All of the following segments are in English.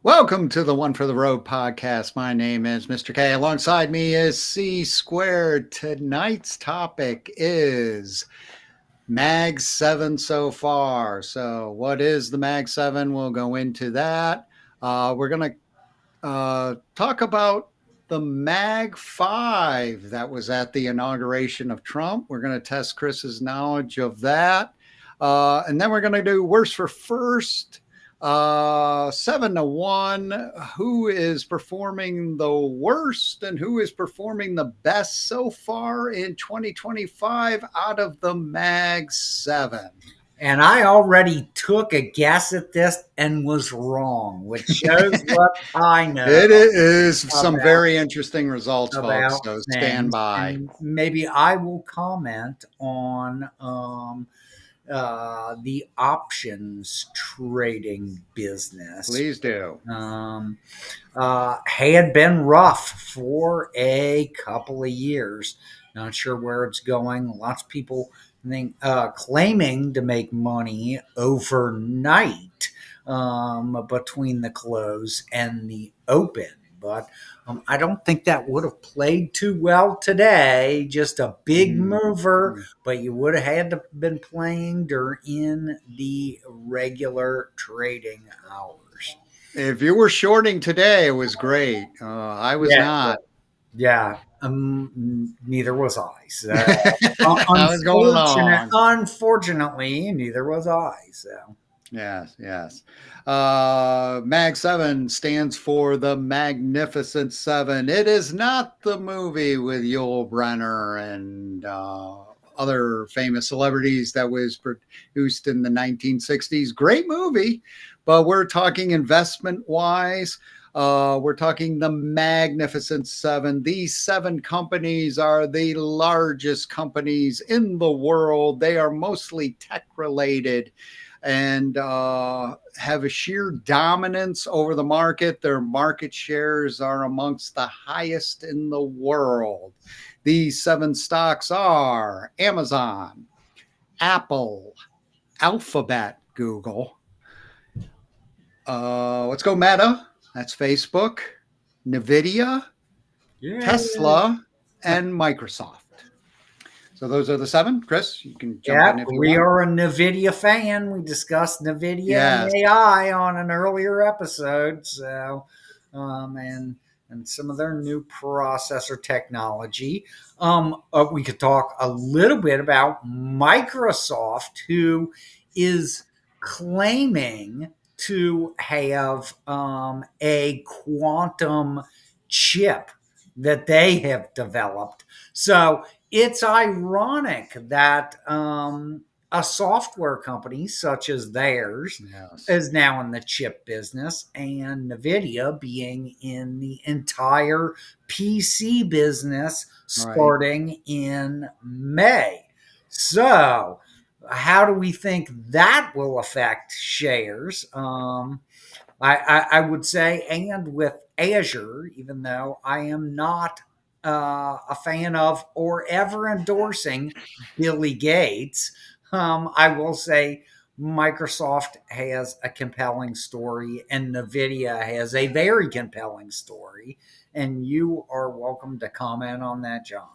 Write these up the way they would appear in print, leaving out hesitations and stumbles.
Welcome to the One for the Road podcast. My name is Mr. K. Alongside me is C Squared. Tonight's topic is Mag 7 so far. So, what is the Mag 7? We'll go into that. We're going to talk about the Mag 5 that was at the inauguration of Trump. We're going to test Chris's knowledge of that. And then we're going to do worst for first. 7-1. Who is performing the worst and who is performing the best so far in 2025 out of the Mag 7? And I already took a guess at this and was wrong, which shows what I know. It is some very interesting results, folks. about So stand things. by. And maybe I will comment on the options trading business. Please do. Had been rough for a couple of years. Not sure where it's going. Lots of people claiming to make money overnight between the close and the open. But I don't think that would have played too well today. Just a big mover, but you would have had to been playing during the regular trading hours. If you were shorting today, it was great. I was not. Yeah, neither was I. So, I was going along. unfortunately, neither was I. So, yes. Mag 7 stands for the Magnificent Seven. It is not the movie with Yul Brynner and other famous celebrities that was produced in the 1960s. Great movie, but we're talking investment wise. We're talking the Magnificent Seven. These seven companies are the largest companies in the world. They are mostly tech related and have a sheer dominance over the market. Their market shares are amongst the highest in the world. These seven stocks are Amazon, Apple, Alphabet, Google. Let's go Meta. That's Facebook, NVIDIA, Tesla, and Microsoft. So those are the seven. Chris, you can jump in if you want. We are a NVIDIA fan. We discussed NVIDIA and AI on an earlier episode. So, and some of their new processor technology. We could talk a little bit about Microsoft, who is claiming to have a quantum chip that they have developed. So it's ironic that a software company such as theirs is now in the chip business, and NVIDIA being in the entire PC business starting in May. So, how do we think that will affect shares? I would say, and with Azure, even though I am not a fan of or ever endorsing Billy Gates, I will say Microsoft has a compelling story and NVIDIA has a very compelling story. And you are welcome to comment on that, John.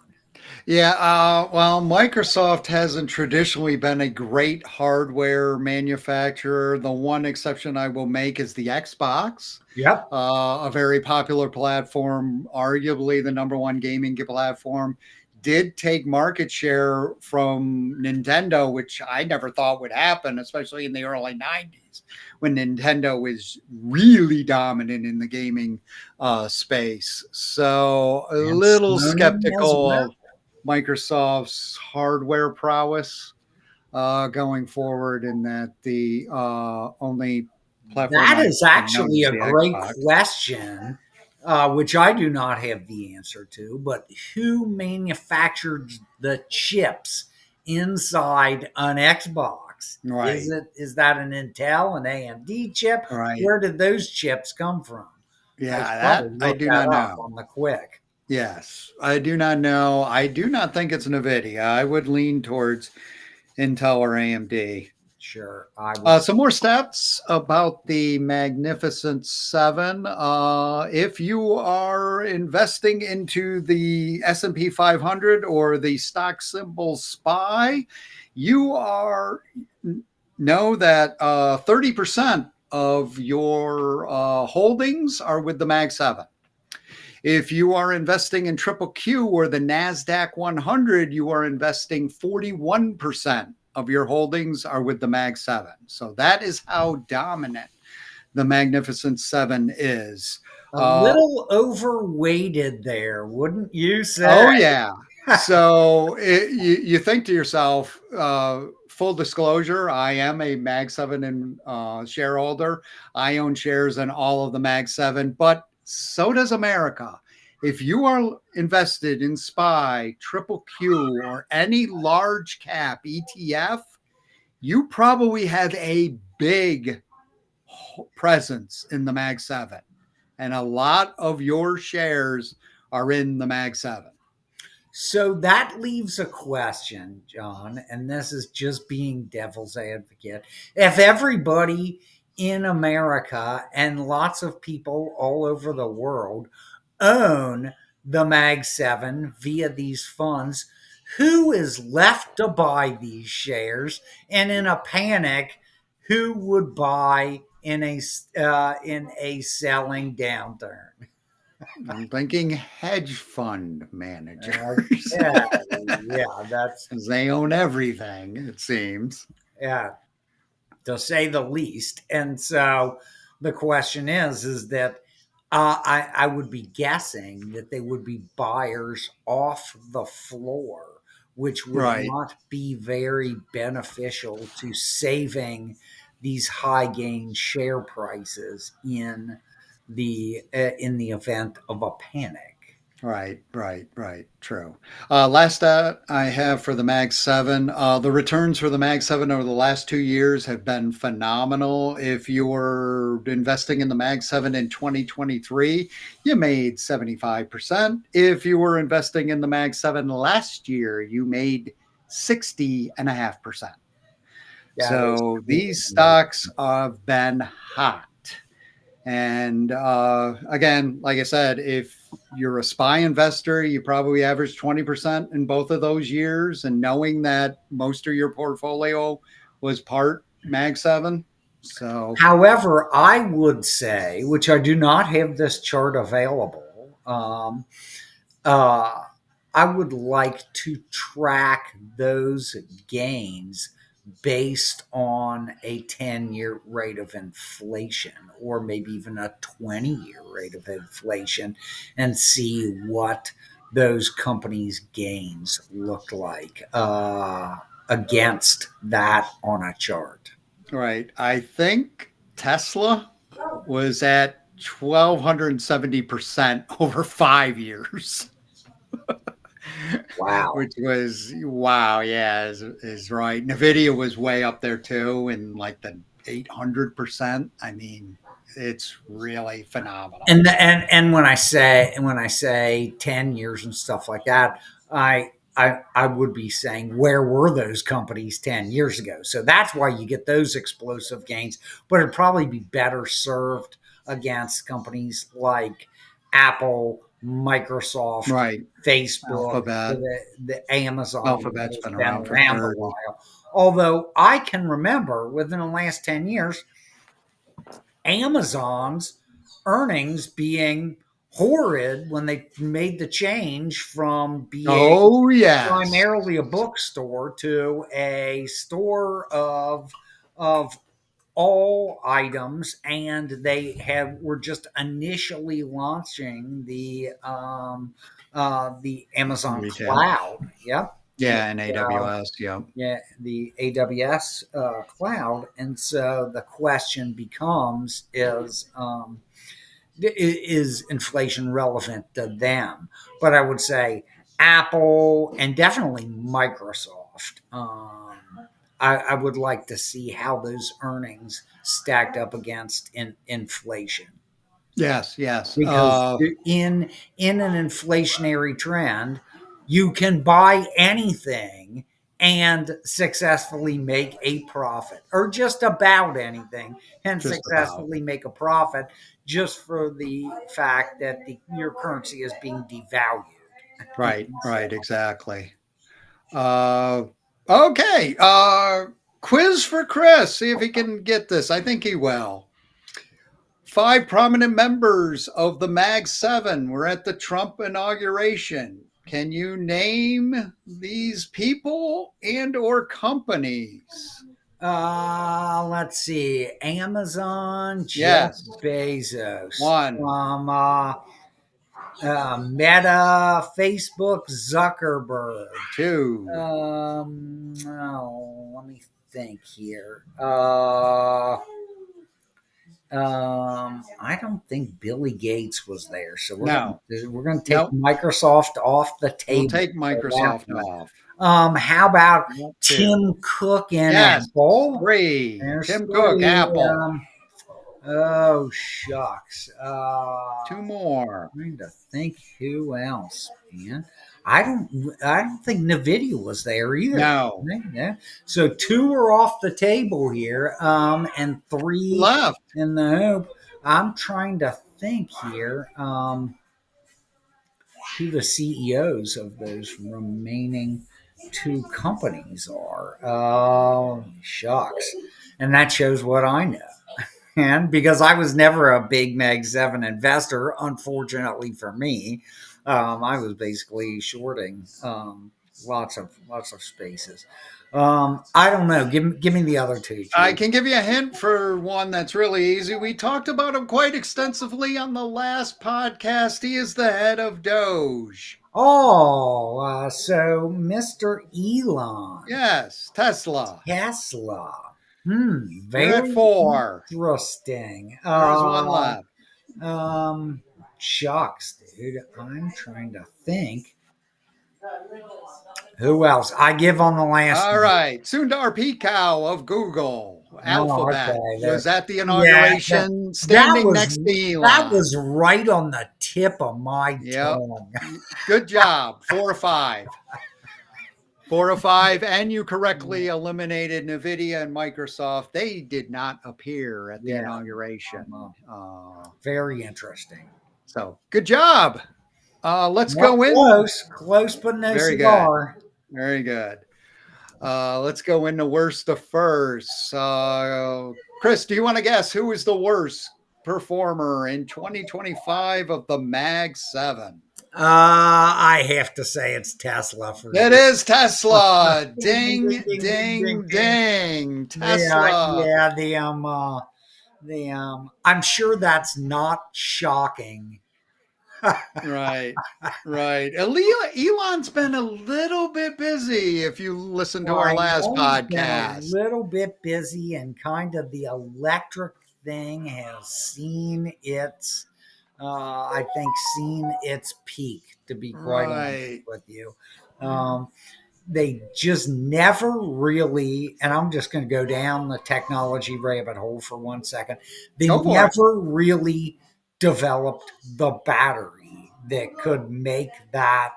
Yeah, well, Microsoft hasn't traditionally been a great hardware manufacturer. The one exception I will make is the Xbox. Yep. A very popular platform, arguably the number one gaming platform, did take market share from Nintendo, which I never thought would happen, especially in the early 90s when Nintendo was really dominant in the gaming space. So a little skeptical of Microsoft's hardware prowess going forward, in that the only platform that is actually a great Xbox. question, which I do not have the answer to. But who manufactured the chips inside an Xbox? Right. Is that an Intel, an AMD chip? Right. Where did those chips come from? Yeah, that I do not know. On the quick. Yes, I do not know. I do not think it's NVIDIA. I would lean towards Intel or AMD. sure. I would. Some more stats about the Magnificent Seven. If you are investing into the S&P 500 or the stock symbol SPY, you are know that 30% of your holdings are with the Mag 7. If you are investing in Triple Q or the NASDAQ 100, you are investing 41% of your holdings are with the Mag 7. So that is how dominant the Magnificent Seven is. A little overweighted there, wouldn't you say? Oh, yeah. So you think to yourself, full disclosure, I am a Mag 7 shareholder. I own shares in all of the Mag 7, but so does America. If you are invested in SPY, Triple Q, or any large cap ETF, you probably have a big presence in the Mag 7. And a lot of your shares are in the Mag 7. So that leaves a question, John, and this is just being devil's advocate. If everybody in America and lots of people all over the world own the Mag 7 via these funds, who is left to buy these shares? And in a panic, who would buy in a selling downturn? I'm thinking hedge fund managers. Yeah, yeah, that's They own everything, it seems. yeah, to say the least. And so the question is that I would be guessing that they would be buyers off the floor, which would Right. not be very beneficial to saving these high gain share prices in the event of a panic. Right. True. Last stat I have for the Mag 7, the returns for the Mag 7 over the last 2 years have been phenomenal. If you were investing in the Mag 7 in 2023, you made 75%. If you were investing in the Mag 7 last year, you made 60.5%. Yeah, So these stocks have been hot. And again, like I said, if you're a SPY investor, you probably average 20% in both of those years. And knowing that most of your portfolio was part Mag 7. So, however, I would say, which I do not have this chart available, I would like to track those gains based on a 10-year rate of inflation or maybe even a 20-year rate of inflation and see what those companies' gains look like against that on a chart. right. I think Tesla was at 1,270% over 5 years. Wow. Which was wow, yeah, is right. Nvidia was way up there too, in like the 800%. I mean, it's really phenomenal. And when I say 10 years and stuff like that, I would be saying, where were those companies 10 years ago? So that's why you get those explosive gains, but it'd probably be better served against companies like Apple, Microsoft, Right. Facebook, Alphabet. the Amazon. Alphabet's been around for a 30. while. Although I can remember within the last 10 years, Amazon's earnings being horrid when they made the change from being Yes. primarily a bookstore to a store of all items, and they were just initially launching the Amazon Retail. Cloud. Yep. Yeah, and AWS. Yeah, the AWS cloud. And so the question becomes is inflation relevant to them? But I would say Apple and definitely Microsoft. I would like to see how those earnings stacked up against inflation. Yes. Because in an inflationary trend, you can buy anything and successfully make a profit, or just about anything, and Just about. successfully make a profit just for the fact that your currency is being devalued. Right, So, right, exactly. Uh, okay. Quiz for Chris. See if he can get this. I think he will. 5 prominent members of the Mag 7 were at the Trump inauguration. Can you name these people and or companies? let's see. Amazon, Jeff Yes. Bezos. 1, Meta, Facebook, Zuckerberg. 2, Let me think here. I don't think Billy Gates was there, so no. we're gonna take Nope. Microsoft off the We'll table take for that Microsoft one. off. How about Not 2. Tim Cook and Yes. Apple? 3. There's Tim Cook, 3. Apple. Oh shucks. 2 more. Trying to think who else, man. I don't think Nvidia was there either. No. Yeah. So 2 are off the table here, and 3 Left. in the hoop. I'm trying to think here, who the CEOs of those remaining 2 companies are. Oh shucks, and that shows what I know. And because I was never a big Mag 7 investor, unfortunately for me, I was basically shorting lots of spaces. I don't know. Give me the other 2. I Chief. can give you a hint for one that's really easy. We talked about him quite extensively on the last podcast. He is the head of Doge. Oh, so Mr. Elon. Yes, Tesla. Tesla. You're at Very 4. interesting. There's one left. Shucks, dude. I'm trying to think. Who else? I give on the last All one. right. Sundar Pichai of Google. Oh, Alphabet okay. was at the Yeah, inauguration, standing next to that Elon. was right on the tip of my Yep. tongue. Good job. 4 or 5. 4 or 5, and you correctly eliminated NVIDIA and Microsoft. They did not appear at the inauguration. Very interesting. So good job. Let's go in. Close, but no Very cigar. good. Very good. Let's go into worst to first. Chris, do you want to guess who is the worst performer in 2025 of the Mag 7? I have to say it's Tesla. It is Tesla. Ding, ding, ding. Tesla. Yeah. I'm sure that's not shocking. Right. Elon's been a little bit busy if you listen to our last podcast. A little bit busy, and kind of the electric thing has seen its I think seen its peak, to be quite honest with you. They just never really, and I'm just going to go down the technology rabbit hole for 1 second. They never really developed the battery that could make that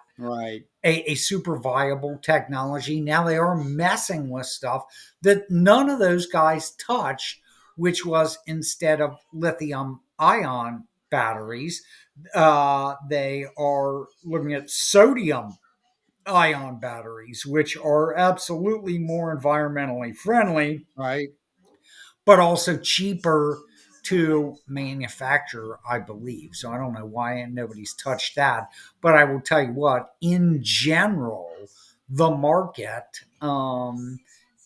a super viable technology. Now they are messing with stuff that none of those guys touched, which was, instead of lithium ion batteries, they are looking at sodium ion batteries, which are absolutely more environmentally friendly, but also cheaper to manufacture, I believe. So I don't know why nobody's touched that, but I will tell you what, in general, the market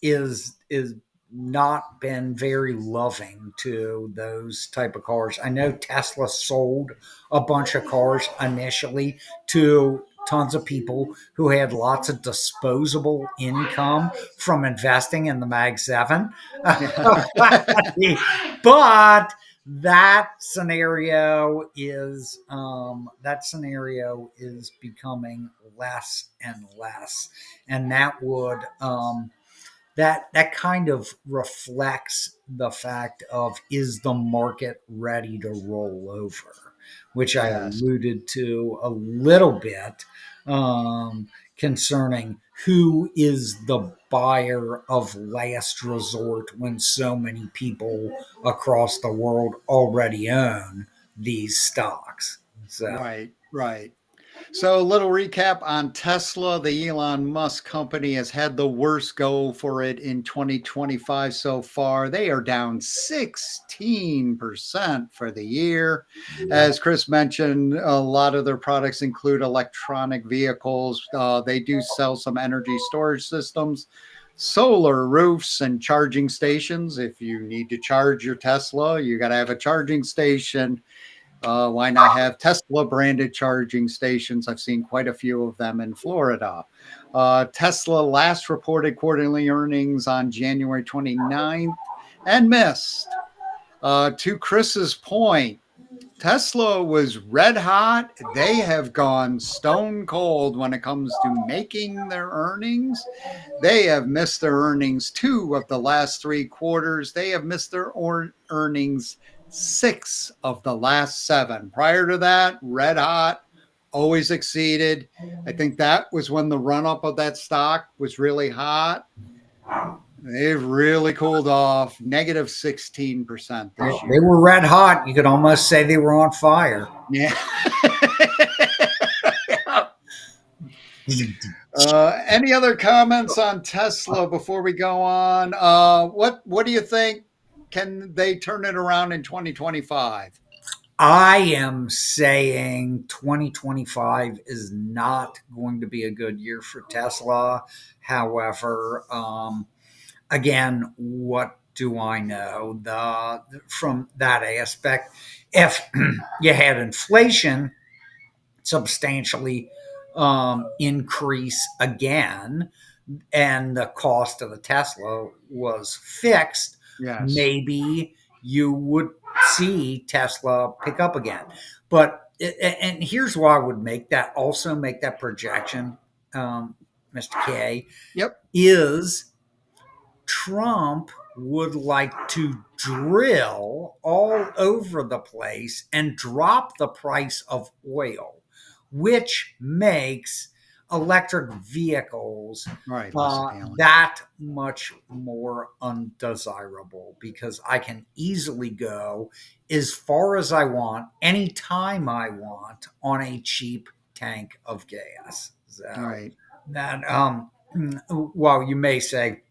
is not been very loving to those type of cars. I know Tesla sold a bunch of cars initially to tons of people who had lots of disposable income from investing in the Mag 7. But that scenario is becoming less and less, and that would that kind of reflects the fact of, is the market ready to roll over, which I alluded to a little bit, concerning who is the buyer of last resort when so many people across the world already own these stocks? So, Right, right. So, a little recap on Tesla. The Elon Musk company has had the worst go for it in 2025 so far. They are down 16% for the year. yeah. As Chris mentioned, a lot of their products include electronic vehicles. They do sell some energy storage systems, solar roofs, and charging stations. If you need to charge your Tesla, you got to have a charging station. Why not have Tesla branded charging stations? I've seen quite a few of them in Florida. Tesla last reported quarterly earnings on January 29th and missed. To Chris's point, Tesla was red hot. They have gone stone cold when it comes to making their earnings. They have missed their earnings 2 of the last 3 quarters. They have missed their earnings 6 of the last 7. Prior to that, red hot, always exceeded. I think that was when the run up of that stock was really hot. They've really cooled off, negative 16% this They year. were red hot. You could almost say they were on fire. Yeah. Any other comments on Tesla before we go on? What do you think? Can they turn it around in 2025? I am saying 2025 is not going to be a good year for Tesla. However, again, what do I know? From that aspect, if you had inflation substantially increase again, and the cost of the Tesla was fixed, Yes. maybe you would see Tesla pick up again. But and here's why I would make that projection, Mr. K, Yep. is Trump would like to drill all over the place and drop the price of oil, which makes electric vehicles Right. Less appealing. that much more undesirable because I can easily go as far as I want, anytime I want, on a cheap tank of gas. So Right. that, while you may say,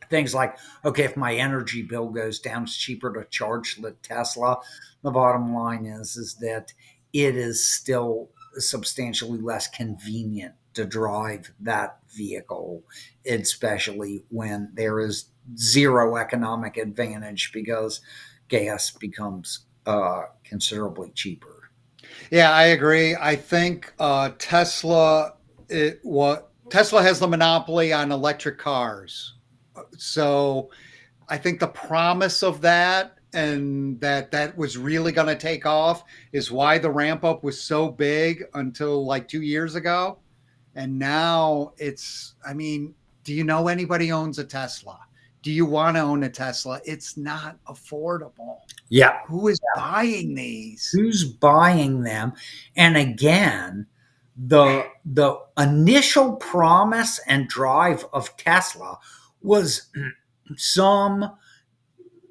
things like, okay, if my energy bill goes down, it's cheaper to charge the Tesla. The bottom line is that it is still substantially less convenient to drive that vehicle, especially when there is zero economic advantage because gas becomes considerably cheaper. Yeah, I agree. I think Tesla has the monopoly on electric cars. So I think the promise of that and that was really going to take off is why the ramp up was so big until like 2 years ago. And now I mean, do you know anybody owns a Tesla? Do you want to own a Tesla? It's not affordable. Yeah. Who is buying these? Who's buying them? And again, the initial promise and drive of Tesla was some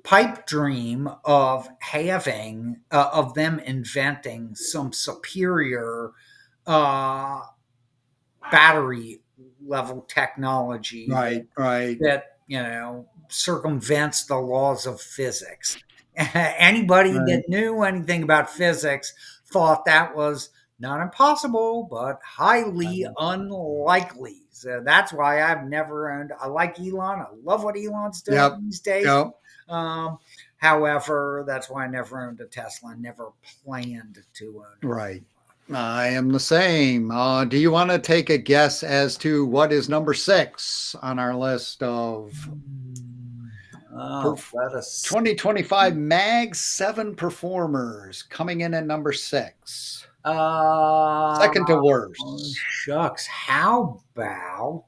pipe dream of having of them inventing some superior uh, battery level technology Right, right, that circumvents the laws of physics. Anybody right. that knew anything about physics thought that was not impossible, but highly unlikely. So that's why I've never owned. I like Elon. I love what Elon's doing Yep, these days. yep. Um, However, that's why I never owned a Tesla. I never planned to own it. Right. I am the same. Do you want to take a guess as to what is number 6 on our list of Oh, let us. 2025 Mag 7 performers coming in at number 6? Uh, Second to worst. Shucks. How about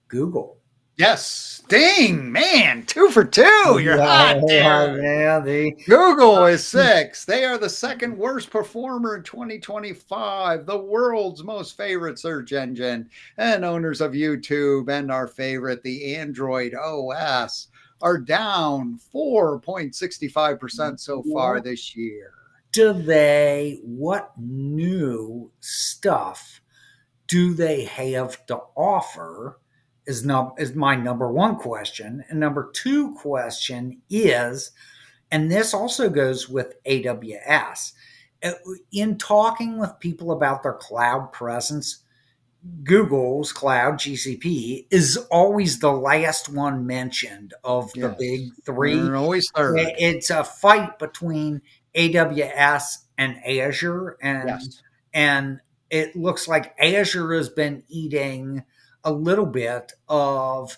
Google? Yes, ding, man, 2 for 2. You're hot there. Yeah, the Google is 6. They are the second worst performer in 2025, the world's most favorite search engine, and owners of YouTube and our favorite, the Android OS, are down 4.65% so far what this year. what new stuff do they have to offer is my number one question. And number two question is, and this also goes with AWS. In talking with people about their cloud presence, Google's cloud, GCP, is always the last one mentioned of the big Yes, three. they're always third. It's a fight between AWS and Azure, Yes, and it looks like Azure has been eating a little bit of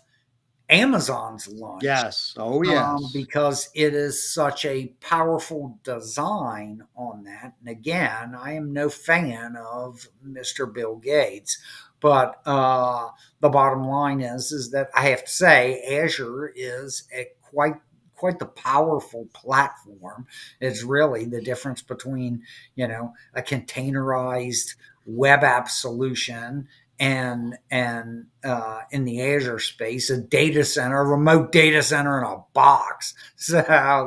Amazon's lunch, yes, oh yes. because it is such a powerful design on that. And again, I am no fan of Mr. Bill Gates, but the bottom line is that I have to say Azure is a quite the powerful platform. It's really the difference between a containerized web app solution and in the Azure space, a data center, a remote data center in a box. So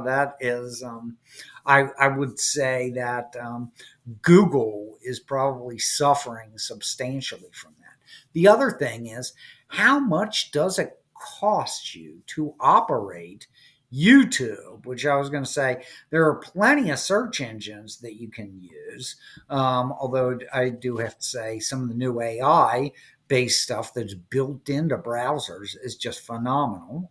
that is, I would say that Google is probably suffering substantially from that. The other thing is, how much does it cost you to operate YouTube? Which I was going to say, there are plenty of search engines that you can use. Although I do have to say, some of the new AI based stuff that's built into browsers is just phenomenal.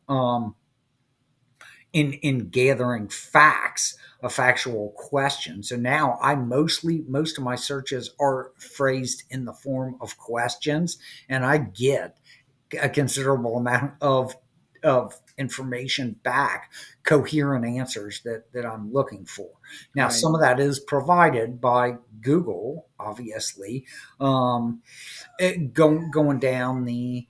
In gathering facts, a factual question. So now most of my searches are phrased in the form of questions, and I get a considerable amount of information back, coherent answers that I'm looking for. Now, Right. some of that is provided by Google, obviously. Going down the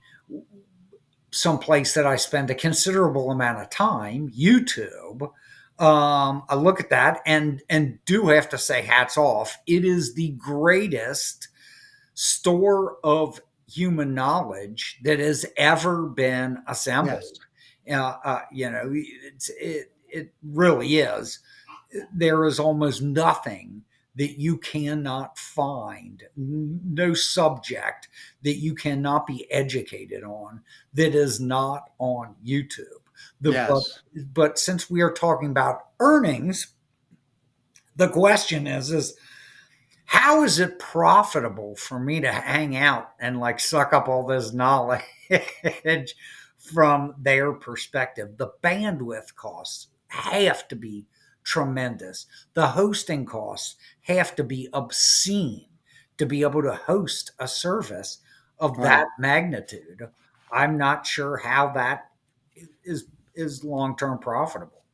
someplace that I spend a considerable amount of time, YouTube. I look at that and do have to say hats off. It is the greatest store of human knowledge that has ever been assembled. Yes. It really is. There is almost nothing that you cannot find, no subject that you cannot be educated on that is not on YouTube. The, but, Yes. but since we are talking about earnings, the question is how is it profitable for me to hang out and like suck up all this knowledge from their perspective? The bandwidth costs have to be tremendous. The hosting costs have to be obscene to be able to host a service of Right. that magnitude. I'm not sure how that is long-term profitable.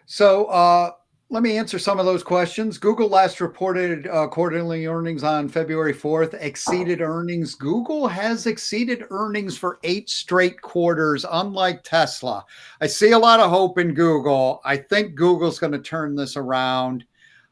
So let me answer some of those questions. Google last reported quarterly earnings on February 4th, exceeded earnings. Google has exceeded earnings for 8 straight quarters, unlike Tesla. I see a lot of hope in Google. I think Google's going to turn this around.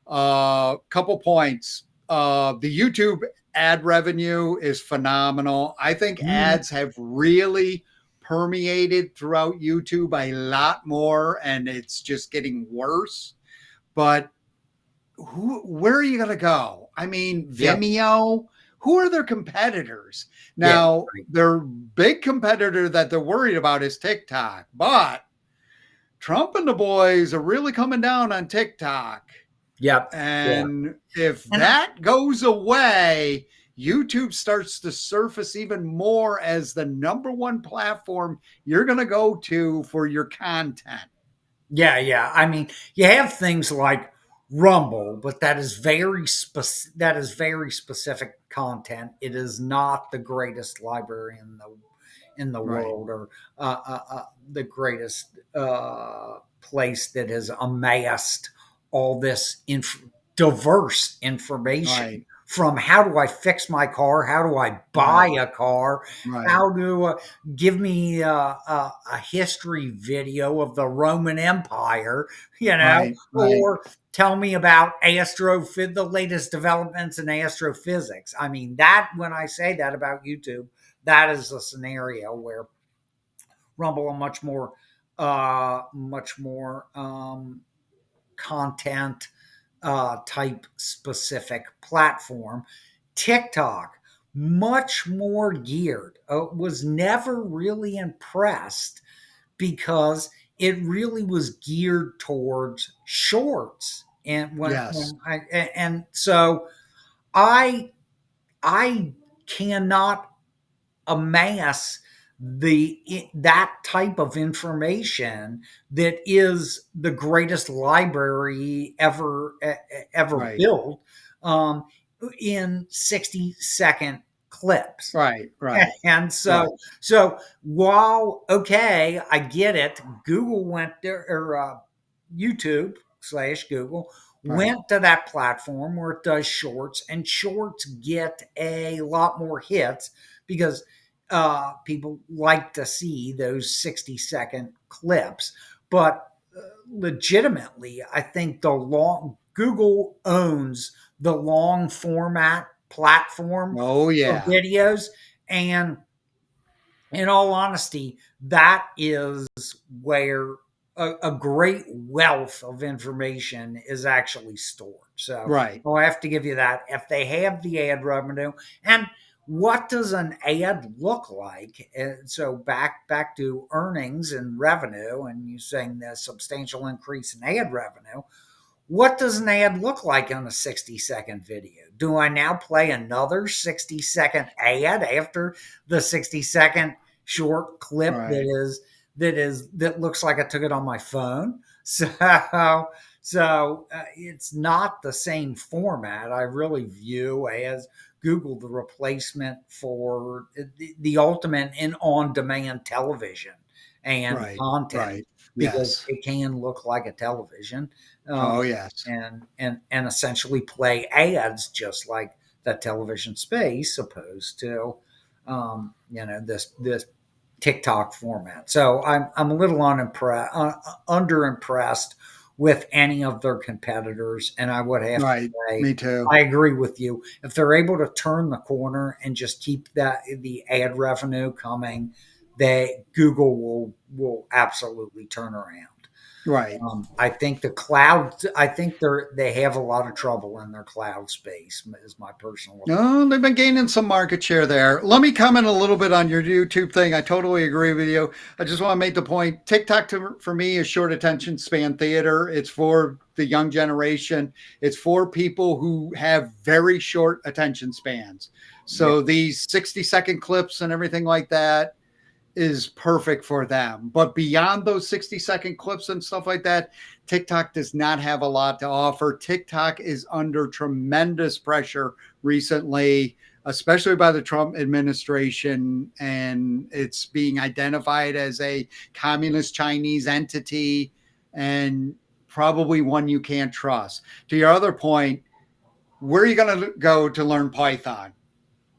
Couple points. The YouTube ad revenue is phenomenal. I think ads have really permeated throughout YouTube a lot more, and it's just getting worse. But where are you going to go? I mean, Vimeo, who are their competitors? Now, their big competitor that they're worried about is TikTok, but Trump and the boys are really coming down on TikTok. Yep. And if that goes away, YouTube starts to surface even more as the number one platform you're going to go to for your content. Yeah. I mean, you have things like Rumble, but that is very specific content. It is not the greatest library in the Right. world, or the greatest place that has amassed all this diverse information. Right. from how do I fix my car? How do I buy a car? Right. How do give me a history video of the Roman Empire, Right. Right. or tell me about the latest developments in astrophysics. I mean, that when I say that about YouTube, that is a scenario where Rumble, a much more content type specific platform. TikTok, much more geared. Was never really impressed because it really was geared towards shorts. And Yes. so I I cannot amass that type of information that is the greatest library ever Right. built, um, in 60-second clips. Right. Right. And Right. so while okay, I get it. Google went there, or YouTube/Google Right. went to that platform where it does shorts, and shorts get a lot more hits because people like to see those 60-second clips. But legitimately, I think the long Google owns the long format platform Oh for yeah. videos. And in all honesty, that is where a great wealth of information is actually stored. So Right. I'll have to give you that. If they have the ad revenue, and what does an ad look like? So back to earnings and revenue, and you saying the substantial increase in ad revenue. What does an ad look like on a 60-second video? Do I now play another 60-second ad after the 60-second short clip Right. that looks like I took it on my phone? It's not the same format. I really view as Google the replacement for the ultimate in on-demand television and Right. content, Right. because Yes. it can look like a television, Oh um, yes. and essentially play ads just like that television space, opposed to this TikTok format. So I'm a little underimpressed with any of their competitors, and I would have to Right. say Me too. I agree with you. If they're able to turn the corner and just keep the ad revenue coming, they Google will absolutely turn around. Right. I think the cloud. I think they have a lot of trouble in their cloud space. Is my personal opinion. No, they've been gaining some market share there. Let me comment a little bit on your YouTube thing. I totally agree with you. I just want to make the point TikTok for me is short attention span theater. It's for the young generation, it's for people who have very short attention spans. Yeah. So these 60-second clips and everything like that is perfect for them. But beyond those 60-second clips and stuff like that, TikTok does not have a lot to offer. TikTok is under tremendous pressure recently, especially by the Trump administration, and it's being identified as a communist Chinese entity and probably one you can't trust. To your other point, where are you going to go to learn Python?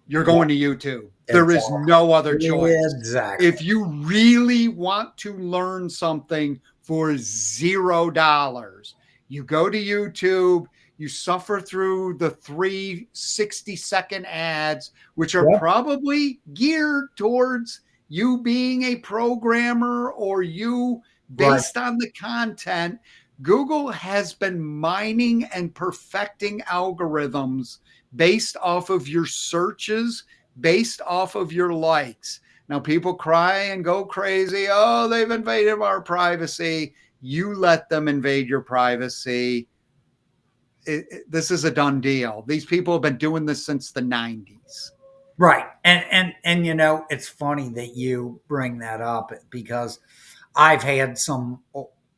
You're going to YouTube. There is no other choice. Exactly. If you really want to learn something for $0, you go to YouTube, you suffer through the 3 60-second ads, which are Yeah. probably geared towards you being a programmer or you Right. based on the content. Google has been mining and perfecting algorithms based off of your searches, based off of your likes. Now, people cry and go crazy. Oh, they've invaded our privacy. You let them invade your privacy. This is a done deal. These people have been doing this since the 90s. Right. And it's funny that you bring that up because I've had some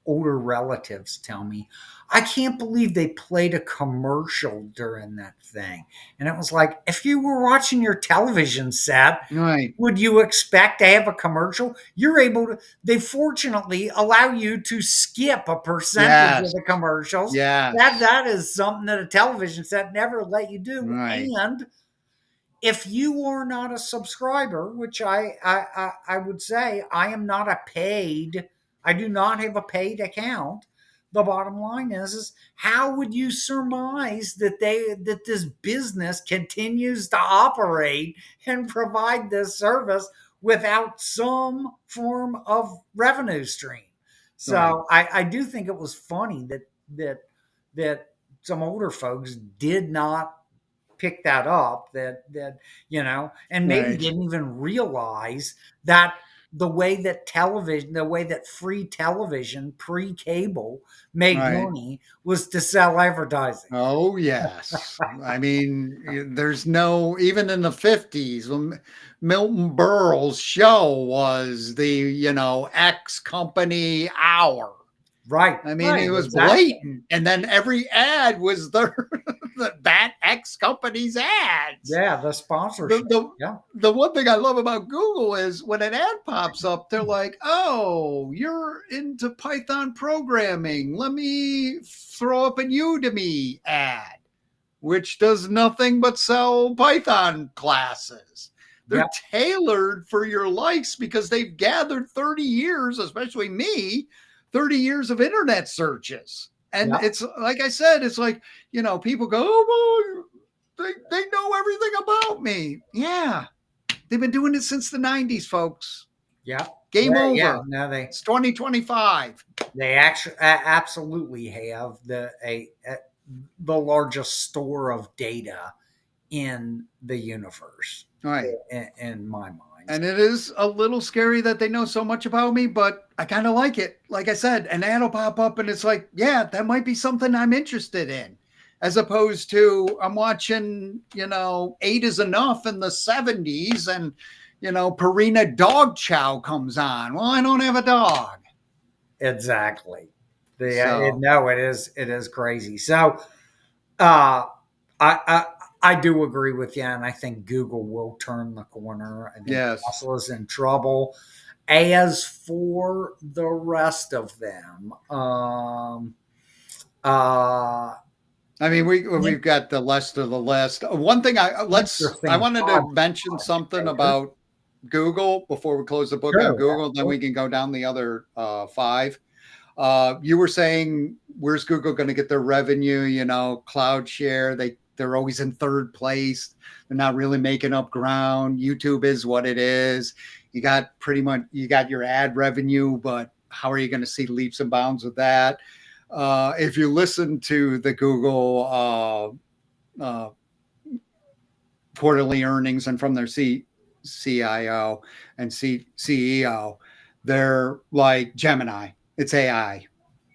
older relatives tell me, I can't believe they played a commercial during that thing. And it was like, if you were watching your television set, Right. would you expect to have a commercial? You're able to, they fortunately allow you to skip a percentage of Yes. the commercials. That Yes. that is something that a television set never let you do. Right. And if you are not a subscriber, which I would say I am not a paid, I do not have a paid account. The bottom line is how would you surmise that this business continues to operate and provide this service without some form of revenue stream? Right. So I do think it was funny that that some older folks did not pick that up, and maybe Right. didn't even realize that the way that free television pre-cable made Right. money was to sell advertising. Oh, yes. I mean, there's no, even in the 50s, when Milton Berle's show was the, X company hour. Right, I mean, it right, was exactly. blatant. And then every ad was that X company's ads. Yeah, the The, sponsorship. the, Yeah, the one thing I love about Google is when an ad pops up, they're like, oh, you're into Python programming. Let me throw up an Udemy ad, which does nothing but sell Python classes. yeah, They're tailored for your likes because they've gathered 30 years, especially me, 30 years of internet searches. And yeah. it's like I said, it's like, people go, oh, well, they know everything about me. Yeah. They've been doing it since the 90s, folks. Yeah, Game yeah. over. No, It's 2025. they actually absolutely have the largest store of data in the universe, Right. in my mind. And it is a little scary that they know so much about me, but I kind of like it. Like I said, an ad will pop up and it's like, yeah, that might be something I'm interested in. As opposed to I'm watching, Eight is Enough in the 70s and, Purina Dog Chow comes on. Well, I don't have a dog. Exactly. So, No, it is crazy. So, uh, I I do agree with you, and I think Google will turn the corner. I think yes. Tesla's in trouble. As for the rest of them, uh, I mean, we've got the rest of the list. One thing I interesting wanted to mention something there. about Google before we close the book on Sure. Google. Then we can go down the other five. You were saying, where's Google going to get their revenue? Cloud share. They're always in third place. They're not really making up ground. YouTube is what it is. You got your ad revenue, but how are you going to see leaps and bounds with that? If you listen to the Google quarterly earnings and from their CIO and CEO, they're like Gemini. It's AI.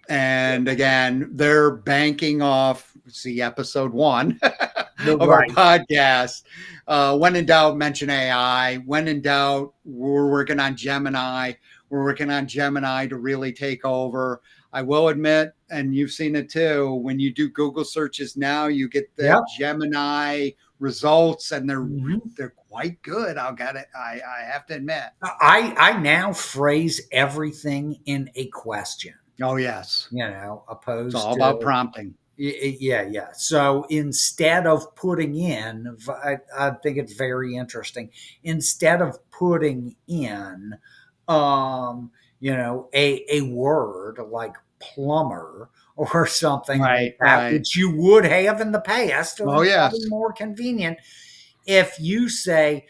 And again, they're banking off, see episode 1 You're of our right. podcast. When in doubt, mention AI. When in doubt, we're working on Gemini. We're working on Gemini to really take over. I will admit, and you've seen it too, when you do Google searches now, you get the Yep. Gemini results, and Mhm. they're quite good. I have to admit. I now phrase everything in a question. Oh yes, it's Opposed all about to prompting. yeah. So instead of putting in, I think it's very interesting. Instead of putting in, a word like plumber or something like Right, that, right. which you would have in the past, or Oh probably yes, more convenient, if you say,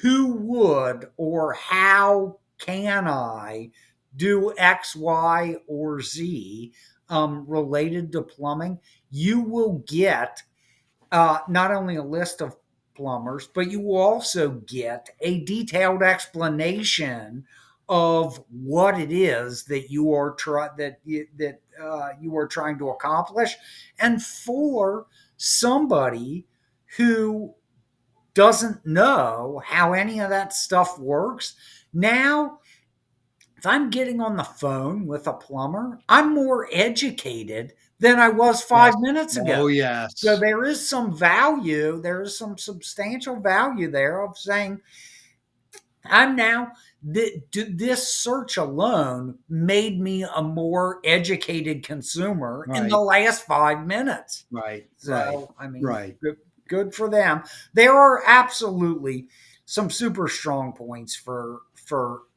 who would or how can I do X, Y, or Z related to plumbing, you will get not only a list of plumbers, but you will also get a detailed explanation of what it is that you are trying to accomplish, and for somebody who doesn't know how any of that stuff works. Now, if I'm getting on the phone with a plumber, I'm more educated than I was 5 minutes ago. Oh, So yes. there is some value, there is some substantial value there of saying, I'm now, this search alone made me a more educated consumer in the Right. last 5 minutes. Right. Right. So, I mean, Right. good for them. There are absolutely some super strong points for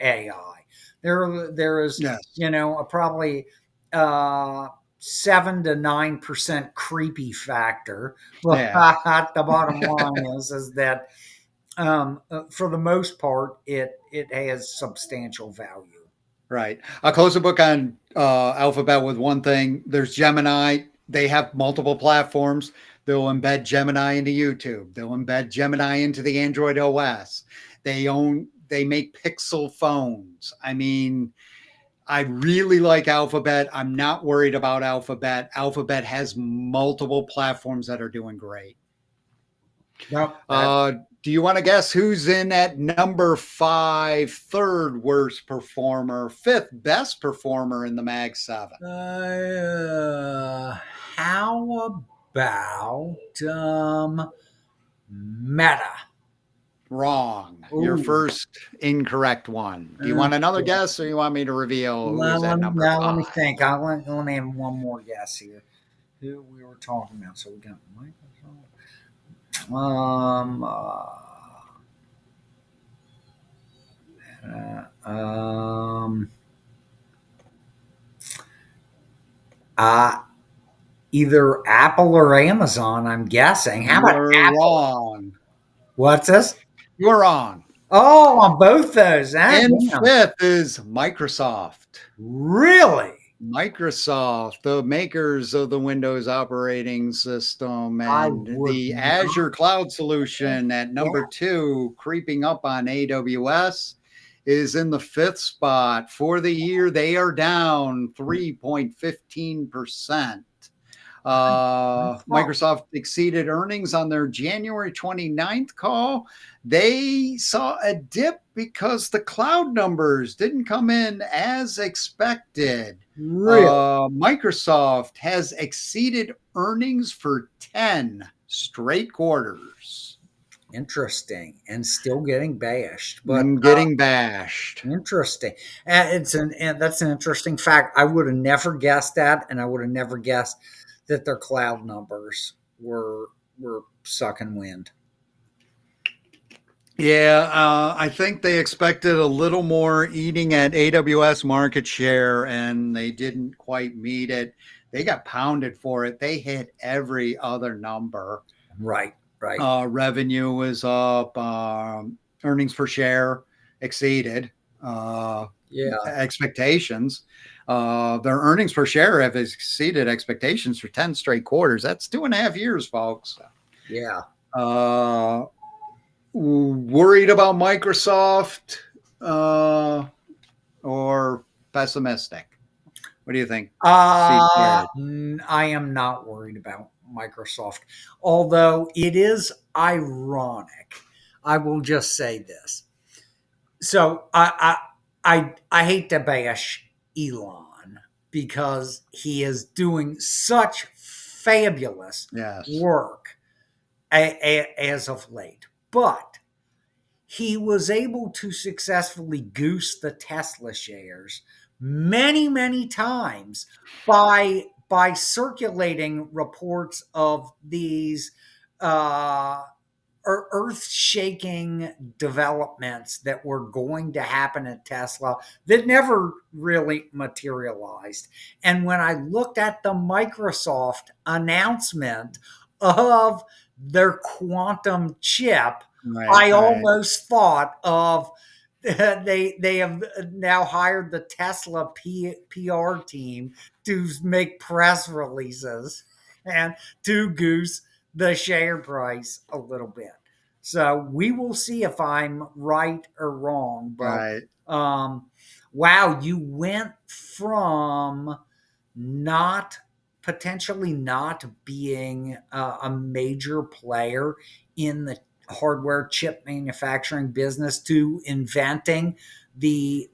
AI. There is, Yes. a probably 7 to 9% creepy factor. But Yeah. the bottom line is that for the most part, it has substantial value. Right. I'll close the book on Alphabet with one thing. There's Gemini. They have multiple platforms. They'll embed Gemini into YouTube. They'll embed Gemini into the Android OS. They make Pixel phones. I mean, I really like Alphabet. I'm not worried about Alphabet. Alphabet has multiple platforms that are doing great. No, Do you want to guess who's in at number 5, third worst performer, fifth best performer in the Mag 7? How about Meta? Wrong. Your Ooh. first incorrect one. Do you want another guess or you want me to reveal who is Well, at number let 5? me think. Let me have one more guess here. Who we were talking about? So we got Microsoft. Uh, um, uh, Either Apple or Amazon. I'm guessing. How about You're Apple? wrong. What's this? You're wrong. Oh, on both those. Ah, In damn. fifth is Microsoft. Really? Microsoft, the makers of the Windows operating system, I and would the Azure not. cloud solution at Yeah. number 2, creeping up on AWS, is in the fifth spot. For the year, they are down 3.15%. Microsoft exceeded earnings on their January 29th call. They saw a dip because the cloud numbers didn't come in as expected. Really Microsoft has exceeded earnings for 10 straight quarters. interesting, and still getting bashed, but Getting bashed. interesting. And that's an interesting fact. I would have never guessed that, and I would have never guessed that their cloud numbers were sucking wind. Yeah, I think they expected a little more eating at AWS market share, and they didn't quite meet it. They got pounded for it. They hit every other number. Right, right. Revenue was up. Earnings per share exceeded Yeah, expectations. Their earnings per share have exceeded expectations for 10 straight quarters. That's 2.5 years, folks. yeah. Uh, Worried about Microsoft or pessimistic? What do you think? I am not worried about Microsoft, although it is ironic. I will just say this. So I hate to bash Elon because he is doing such fabulous Yes. work as of late, but he was able to successfully goose the Tesla shares many times by circulating reports of these uh, earth-shaking developments that were going to happen at Tesla that never really materialized. And when I looked at the Microsoft announcement of their quantum chip, Right. I Right. almost thought of they have now hired the Tesla PR team to make press releases and to goose the share price a little bit. So we will see if I'm right or wrong. But Right. wow, you went from not potentially not being a major player in the hardware chip manufacturing business to inventing the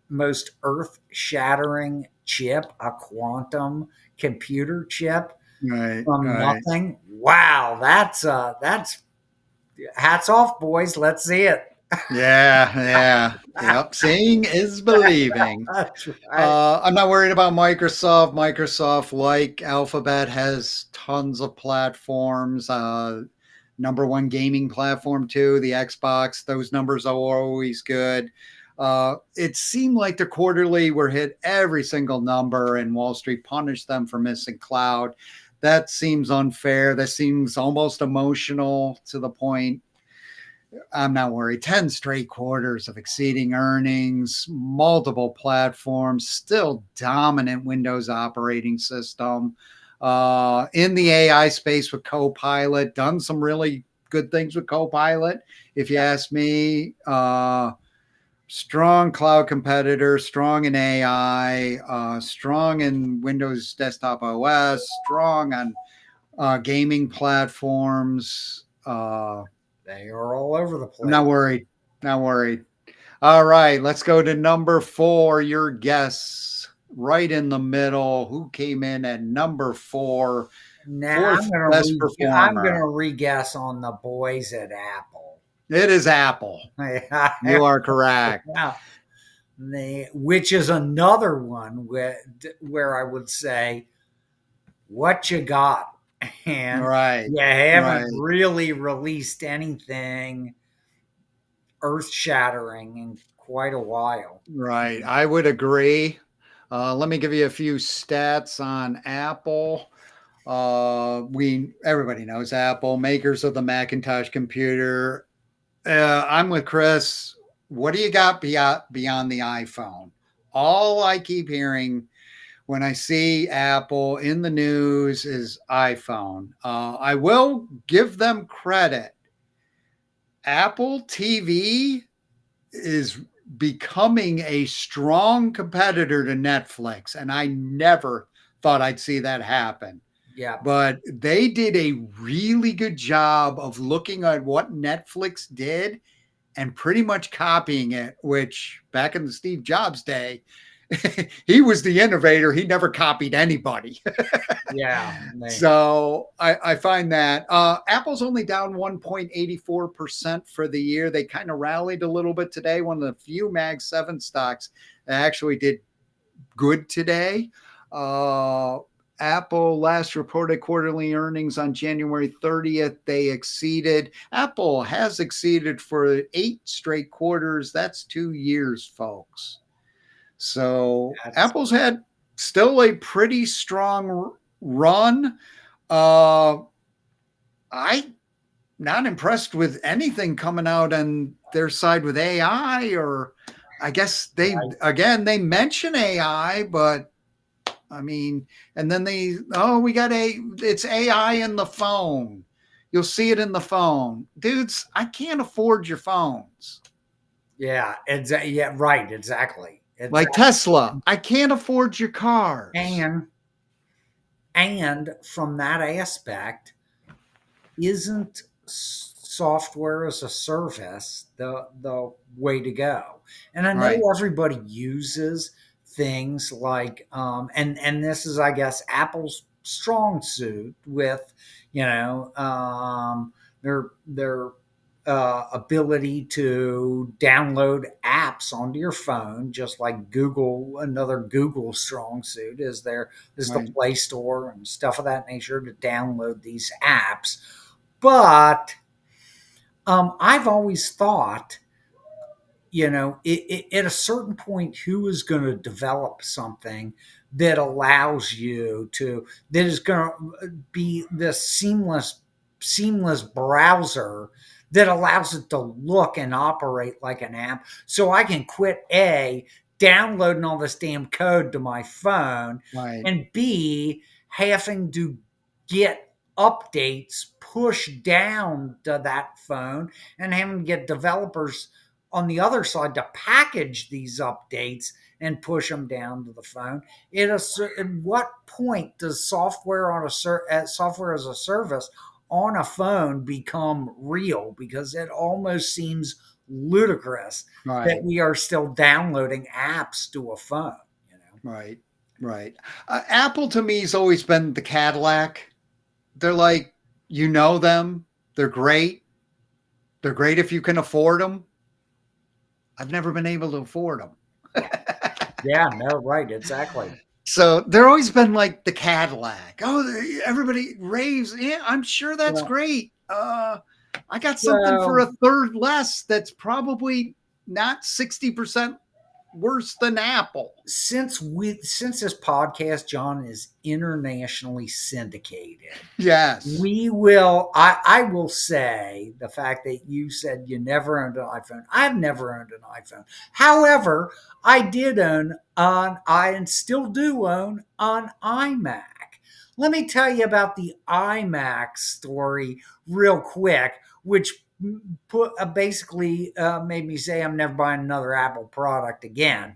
most earth-shattering chip, a quantum computer chip Right, from right. nothing. Wow, that's hats off, boys. Let's see it. Yeah, yeah. Yep. Seeing is believing. That's right. I'm not worried about Microsoft. Microsoft, like Alphabet, has tons of platforms. Number one gaming platform too, the Xbox. Those numbers are always good. It seemed like the quarterly were hit every single number, and Wall Street punished them for missing cloud. That seems unfair. That seems almost emotional to the point. I'm not worried. 10 straight quarters of exceeding earnings, multiple platforms, still dominant Windows operating system. In the AI space with Copilot, done some really good things with Copilot. If you ask me, strong cloud competitor, strong in AI, strong in Windows Desktop OS, strong on gaming platforms. They are all over the I'm place. not worried. Not worried. All right, let's go to number four. Your guess right in the middle. Who came in at number four? Now Fourth best I'm performer. gonna re-guess on the boys at Apple. It is Apple. You are correct. Yeah. Which is another one where I would say, what you got? And Right. you haven't Right. really released anything earth shattering in quite a while. Right. I would agree. Let me give you a few stats on Apple. We everybody knows Apple, makers of the Macintosh computer. I'm with Chris. What do you got beyond the iPhone? All I keep hearing when I see Apple in the news is iPhone. I will give them credit. Apple TV is becoming a strong competitor to Netflix, and I never thought I'd see that happen. Yeah. But they did a really good job of looking at what Netflix did and pretty much copying it, which back in the Steve Jobs day, he was the innovator. He never copied anybody. Yeah. So I find that Apple's only down 1.84% for the year. They kind of rallied a little bit today. One of the few Mag 7 stocks that actually did good today. Apple last reported quarterly earnings on January 30th. They exceeded, Apple has exceeded for 8 straight quarters. That's 2 years, folks. So That's Apple's had still a pretty strong run. Uh, I not impressed with anything coming out on their side with AI, or I guess they mention AI, but I mean, and then we got it's AI in the phone. You'll see it in the phone. Dudes, I can't afford your phones. yeah. Yeah. Right. Exactly. Like Exactly. Tesla, I can't afford your cars. And from that aspect, isn't software as a service the way to go? And I Right. know everybody uses things like and this is, I guess, Apple's strong suit with, their ability to download apps onto your phone, just like Google. Another Google strong suit is the Right. Play Store and stuff of that nature to download these apps. But I've always thought, at a certain point, who is going to develop something that allows you that is going to be this seamless browser that allows it to look and operate like an app, so I can quit downloading all this damn code to my phone, Right. and B, having to get updates pushed down to that phone, and having to get developers on the other side to package these updates and push them down to the phone. At what point does software as a service on a phone become real? Because it almost seems ludicrous that Right. we are still downloading apps to a phone. Right. Right. Apple to me has always been the Cadillac. They're like, you know them. They're great. They're great if you can afford them. I've never been able to afford them. Yeah, no, right, exactly. So they're always been like the Cadillac. Oh, everybody raves. Yeah, I'm sure that's Well, great. I got something for so a third less that's probably not 60% worse than Apple. since this podcast, John, is internationally syndicated, Yes. I will say the fact that you said you never owned an iPhone. I've never owned an iPhone. However, I did own I and still do own an iMac. Let me tell you about the iMac story real quick, which basically made me say I'm never buying another Apple product again.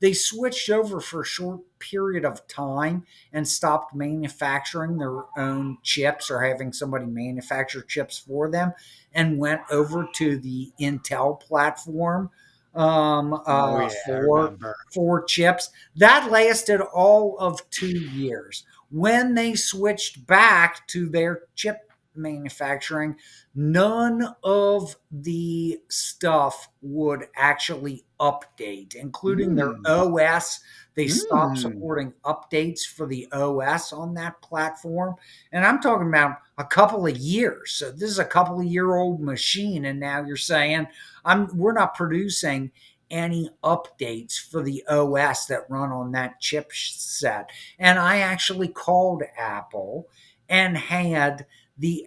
They switched over for a short period of time and stopped manufacturing their own chips or having somebody manufacture chips for them, and went over to the Intel platform Oh yeah, I remember. for chips. That lasted all of 2 years. When they switched back to their chip manufacturing, none of the stuff would actually update, including their Mm. OS. They stopped Mm. supporting updates for the OS on that platform. And I'm talking about a couple of years. So this is a couple of year old machine. And now you're saying we're not producing any updates for the OS that run on that chipset. And I actually called Apple and had the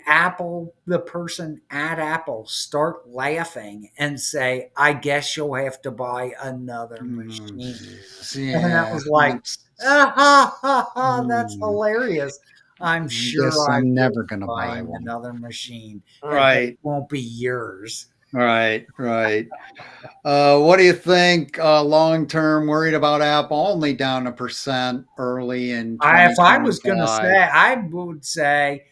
person at Apple start laughing and say, I guess you'll have to buy another Mm, machine. Jesus. And that Yeah. was like, ah, ha, ha, ha, that's Mm, hilarious. I'm I sure guess I I'm will never be gonna buy buying one. another machine, but it Right. won't be yours. Right. Right. What do you think? Long term, worried about Apple only down 1% early in If I was going to say, 2025. I would say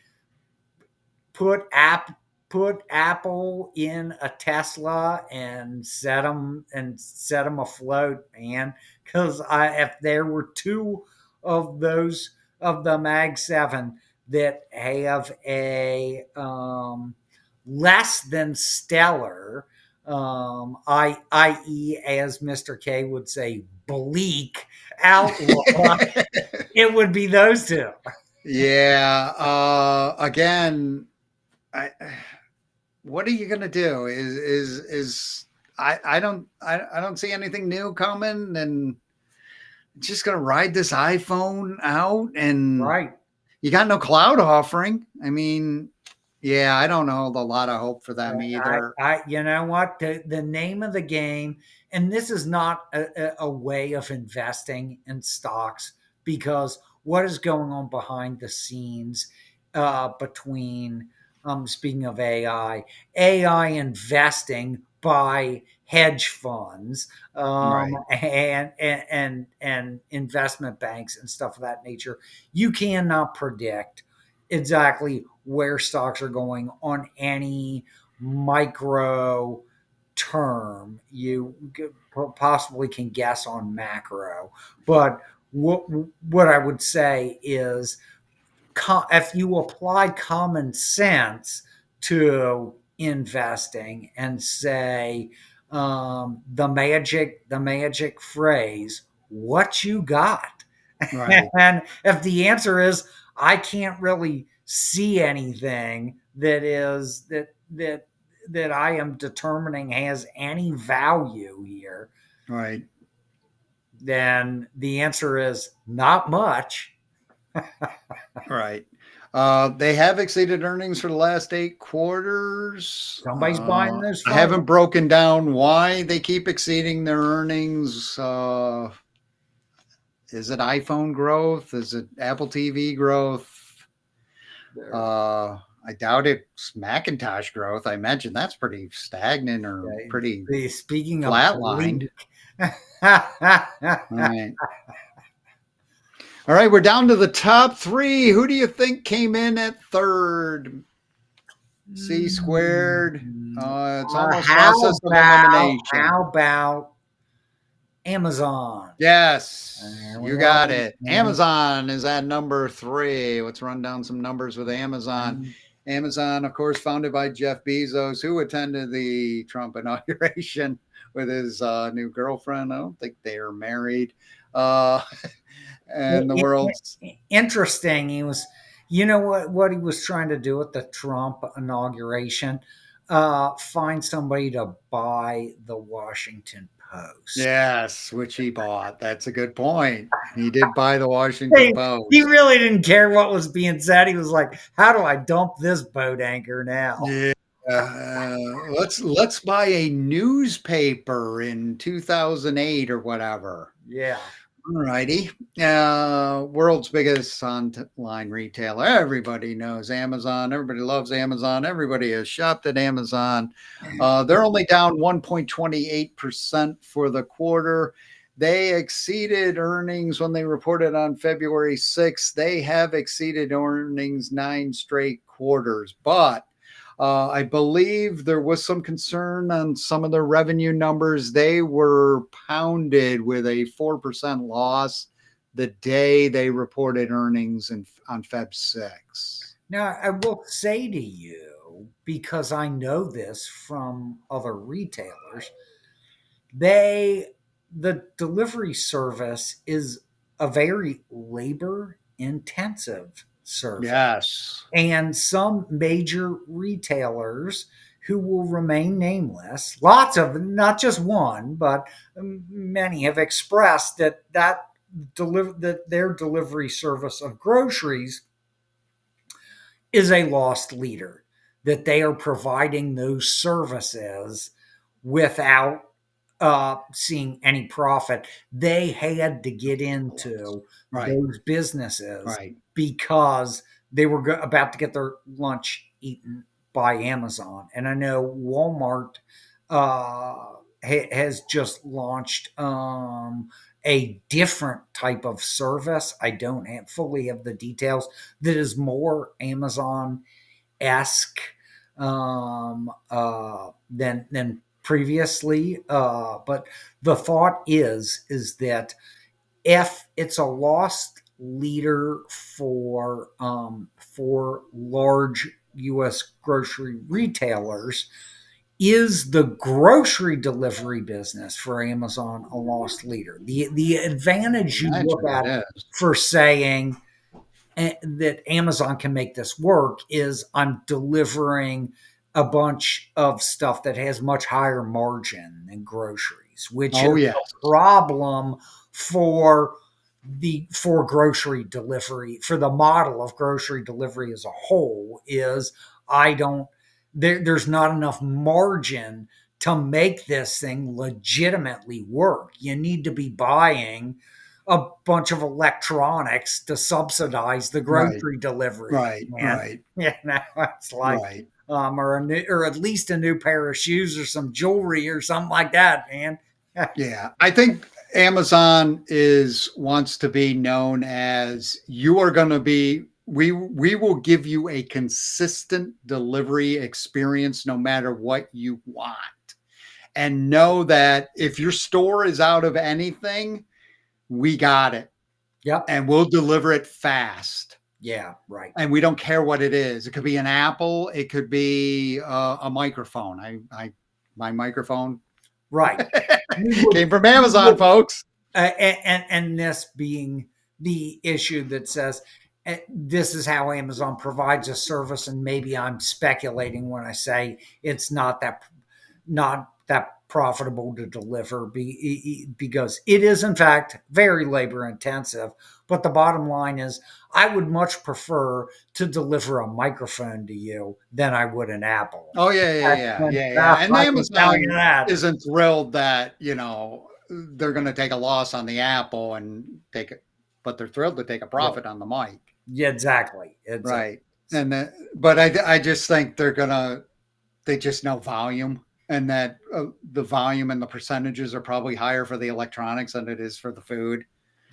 put app put Apple in a Tesla and set them afloat, man. Because if there were two of those of the Mag 7 that have a less than stellar, i.e., as Mr. K would say, bleak outlook, it would be those two. Yeah. Again, I, what are you gonna do? Is I don't see anything new coming, and just gonna ride this iPhone out, and Right. you got no cloud offering. I mean, yeah, I don't know a lot of hope for them either. You know what? The name of the game, and this is not a way of investing in stocks, because what is going on behind the scenes between, speaking of AI investing by hedge funds Right. and investment banks and stuff of that nature, you cannot predict exactly where stocks are going on any micro term. You possibly can guess on macro, but what I would say is, if you apply common sense to investing and say, the magic phrase, what you got. Right. And if the answer is I can't really see anything that I am determining has any value here, Right. then the answer is not much. Right. They have exceeded earnings for the last 8 quarters. Somebody's buying those I phones. haven't broken down why they keep exceeding their earnings. Is it iPhone growth? Is it Apple TV growth? I doubt it's Macintosh growth. I mentioned that's pretty stagnant or pretty Speaking of flatlined. bleak, All right. All right, we're down to the top three. Who do you think came in at third? C squared. It's almost How process of elimination. about Amazon? Yes, There we you got are. it. Amazon is at number 3. Let's run down some numbers with Amazon. Amazon, of course, founded by Jeff Bezos, who attended the Trump inauguration with his new girlfriend. I don't think they are married. Uh, and the world's Interesting. He was, you know what he was trying to do at the Trump inauguration? Find somebody to buy the Washington Post. yes, which he bought. That's a good point. He did buy the Washington He Post. really didn't care what was being said. He was like, "How do I dump this boat anchor now?" Yeah. Let's buy a newspaper in 2008 or whatever. Yeah. All righty. World's biggest online retailer. Everybody knows Amazon. Everybody loves Amazon. Everybody has shopped at Amazon. They're only down 1.28% for the quarter. They exceeded earnings when they reported on February 6th. They have exceeded earnings 9 straight quarters, but I believe there was some concern on some of their revenue numbers. They were pounded with a 4% loss the day they reported earnings on Feb 6. Now, I will say to you, because I know this from other retailers, the delivery service is a very labor intensive service. Yes. And some major retailers who will remain nameless, lots of them, not just one, but many have expressed that their delivery service of groceries is a lost leader, that they are providing those services without seeing any profit. They had to get into Right. those businesses Right. because they were about to get their lunch eaten by Amazon. And I know Walmart has just launched a different type of service. I don't fully have the details, that is more Amazon esque than previously. But the thought is that if it's a lost leader for large U.S. grocery retailers, is the grocery delivery business for Amazon a lost leader? The advantage you look at for saying that Amazon can make this work is I'm delivering a bunch of stuff that has much higher margin than groceries, which is a problem for grocery delivery, for the model of grocery delivery as a whole. Is there's not enough margin to make this thing legitimately work. You need to be buying a bunch of electronics to subsidize the grocery delivery. Right. Yeah, now it's like, or at least a new pair of shoes or some jewelry or something like that, man. Yeah, I think Amazon wants to be known as, you are going to be, we will give you a consistent delivery experience no matter what you want. And know that if your store is out of anything, we got it. Yep. And we'll deliver it fast. Yeah, right. And we don't care what it is. It could be an Apple. It could be a microphone. My microphone, right, came from Amazon, folks. And this being the issue that says this is how Amazon provides a service, and maybe I'm speculating when I say it's not that profitable to deliver, because it is in fact very labor intensive. But the bottom line is, I would much prefer to deliver a microphone to you than I would an Apple. Oh yeah. And Amazon isn't thrilled that they're going to take a loss on the Apple and take it, but they're thrilled to take a profit on the mic. Yeah, exactly. Right. But I just think they just know volume, and that the volume and the percentages are probably higher for the electronics than it is for the food.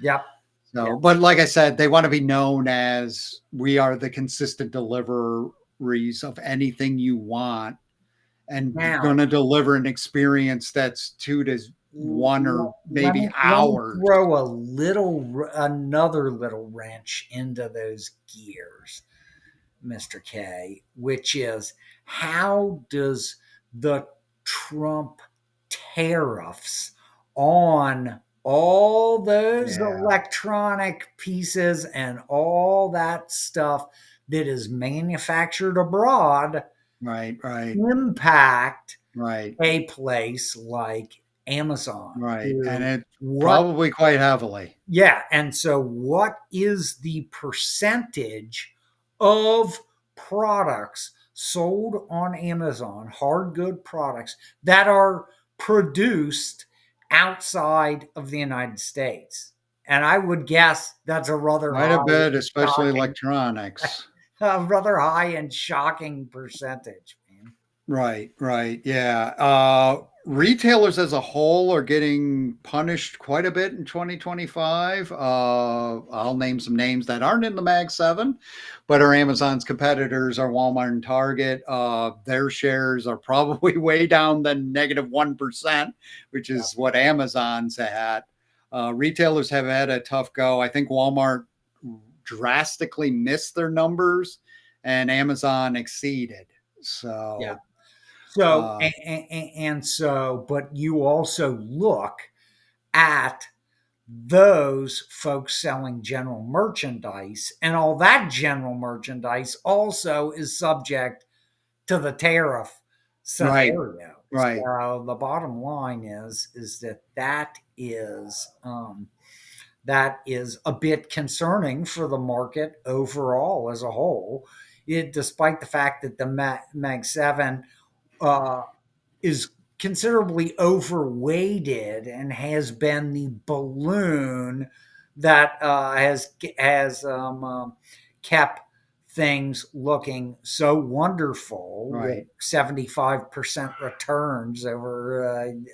Yep. So, but like I said, they want to be known as, we are the consistent deliverer factories of anything you want and Now, going to deliver an experience that's 2 to 1 or maybe let me hours. throw another little wrench into those gears, Mr. K, which is, how does the Trump tariffs on all those Yeah. electronic pieces and all that stuff that is manufactured abroad Right. Right. impact Right. a place like Amazon? Right. And it What probably quite heavily. Yeah. And so, what is the percentage of products sold on Amazon, hard good products, that are produced outside of the United States? And I would guess that's a rather Quite a high, bit, especially shocking, electronics. a rather high and shocking percentage, man. Right, right. Yeah. Retailers as a whole are getting punished quite a bit in 2025. I'll name some names that aren't in the Mag 7, but are Amazon's competitors are Walmart and Target. Their shares are probably way down than -1%, which is what Amazon's at. Retailers have had a tough go. I think Walmart drastically missed their numbers and Amazon exceeded. Yeah. So, So, uh, but you also look at those folks selling general merchandise, and all that general merchandise also is subject to the tariff right, scenario. right, So the bottom line is that is a bit concerning for the market overall as a whole. Despite the fact that the Mag 7 uh, is considerably overweighted and has been the balloon that has kept things looking so wonderful, with right. 75% returns over a One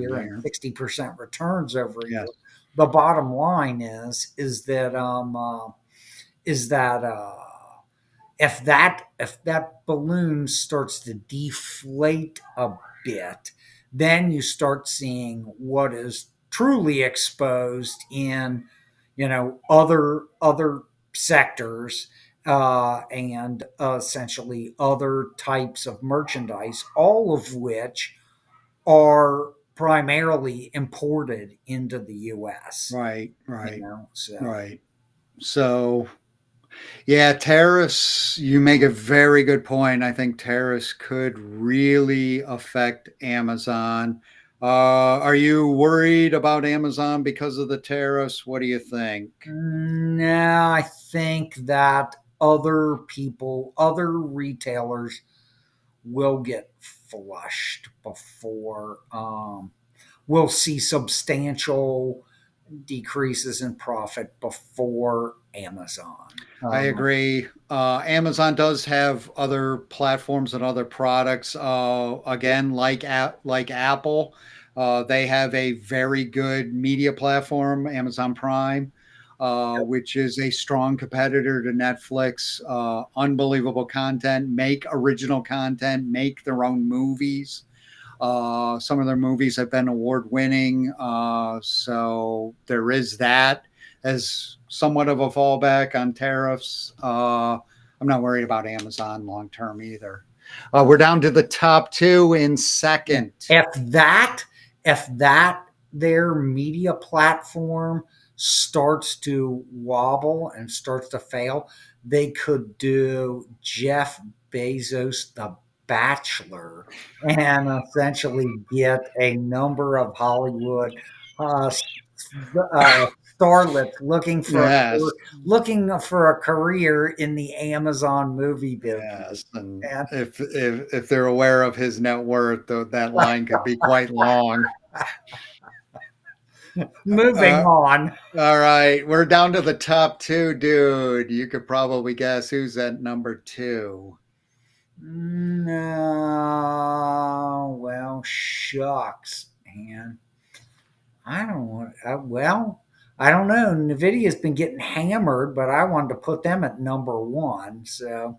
year, and year. 60% returns over a year. Yes. The bottom line is that if that balloon starts to deflate a bit, then you start seeing what is truly exposed in other sectors, and essentially other types of merchandise, all of which are primarily imported into the U.S. Right, right, So right. So, yeah, tariffs, you make a very good point. I think tariffs could really affect Amazon. Are you worried about Amazon because of the tariffs? What do you think? no, I think that other retailers will get flushed before we'll see substantial decreases in profit before Amazon. I agree. Amazon does have other platforms and other products. Again, like Apple, they have a very good media platform, Amazon Prime, which is a strong competitor to Netflix. Unbelievable content, make original content, make their own movies. Some of their movies have been award winning. So there is that as somewhat of a fallback on tariffs. I'm not worried about Amazon long term either. We're down to the top two in second. If that their media platform starts to wobble and starts to fail, they could do Jeff Bezos the Bachelor and essentially get a number of Hollywood uh, starlets Yes, looking for a career in the Amazon movie business. yes. And And if they're aware of his net worth, though, that line could be quite long. moving Uh, on. all right, we're down to the top two, dude. You could probably guess who's at number two. No, well, shucks, man. I don't want. I don't know. Nvidia's been getting hammered, but I wanted to put them at number one. So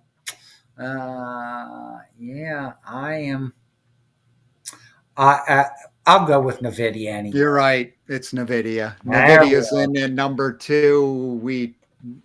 Yeah, I am. I I'll go with Nvidia anyway. You're right. It's NVIDIA. There we NVIDIA's are. in at number two. We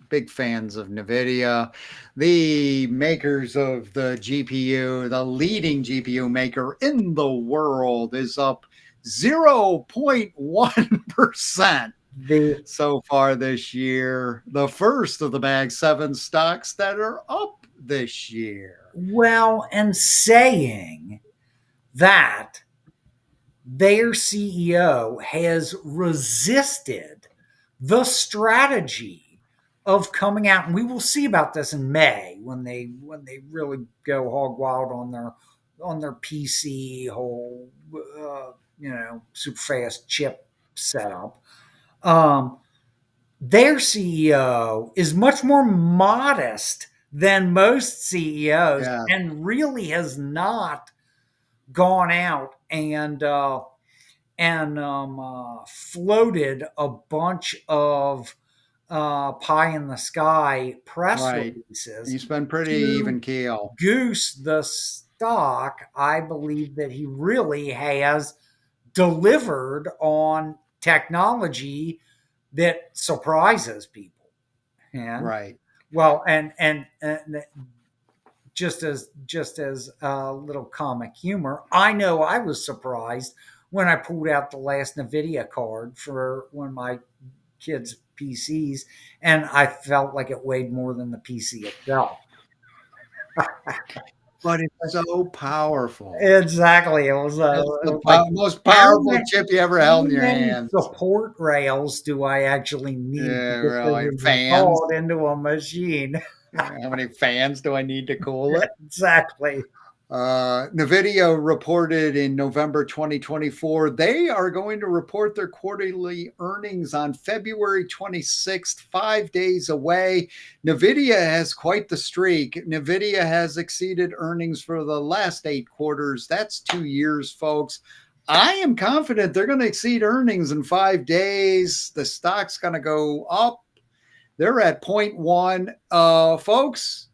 big fans of NVIDIA. The makers of the GPU, the leading GPU maker in the world, is up 0.1% The so far this year. The first of the Mag 7 stocks that are up this year. well, and saying that their CEO has resisted the strategy of coming out, and we will see about this in May when they really go hog wild on their PC whole super fast chip setup. Um, their CEO is much more modest than most CEOs, Yeah, and really has not gone out and floated a bunch of pie in the sky press right. releases He's been pretty to even keel. goose the stock. I believe that he really has delivered on technology that surprises people. And Right. well, and just as a little comic humor, I know I was surprised when I pulled out the last Nvidia card for one of my kids' PCs, and I felt like it weighed more than the PC itself. But it's so powerful. Exactly, it It's the was like, most how powerful many, chip you ever how held in your many hands. support rails do I actually need to Yeah, get this really. Fans. installed into a machine? How many fans do I need to cool it? Exactly. NVIDIA reported in November 2024 they are going to report their quarterly earnings on February 26th, 5 days away. NVIDIA has quite the streak. NVIDIA has exceeded earnings for the last 8 quarters. That's 2 years, folks. I am confident they're going to exceed earnings in 5 days. The stock's going to go up. They're at point one. Folks,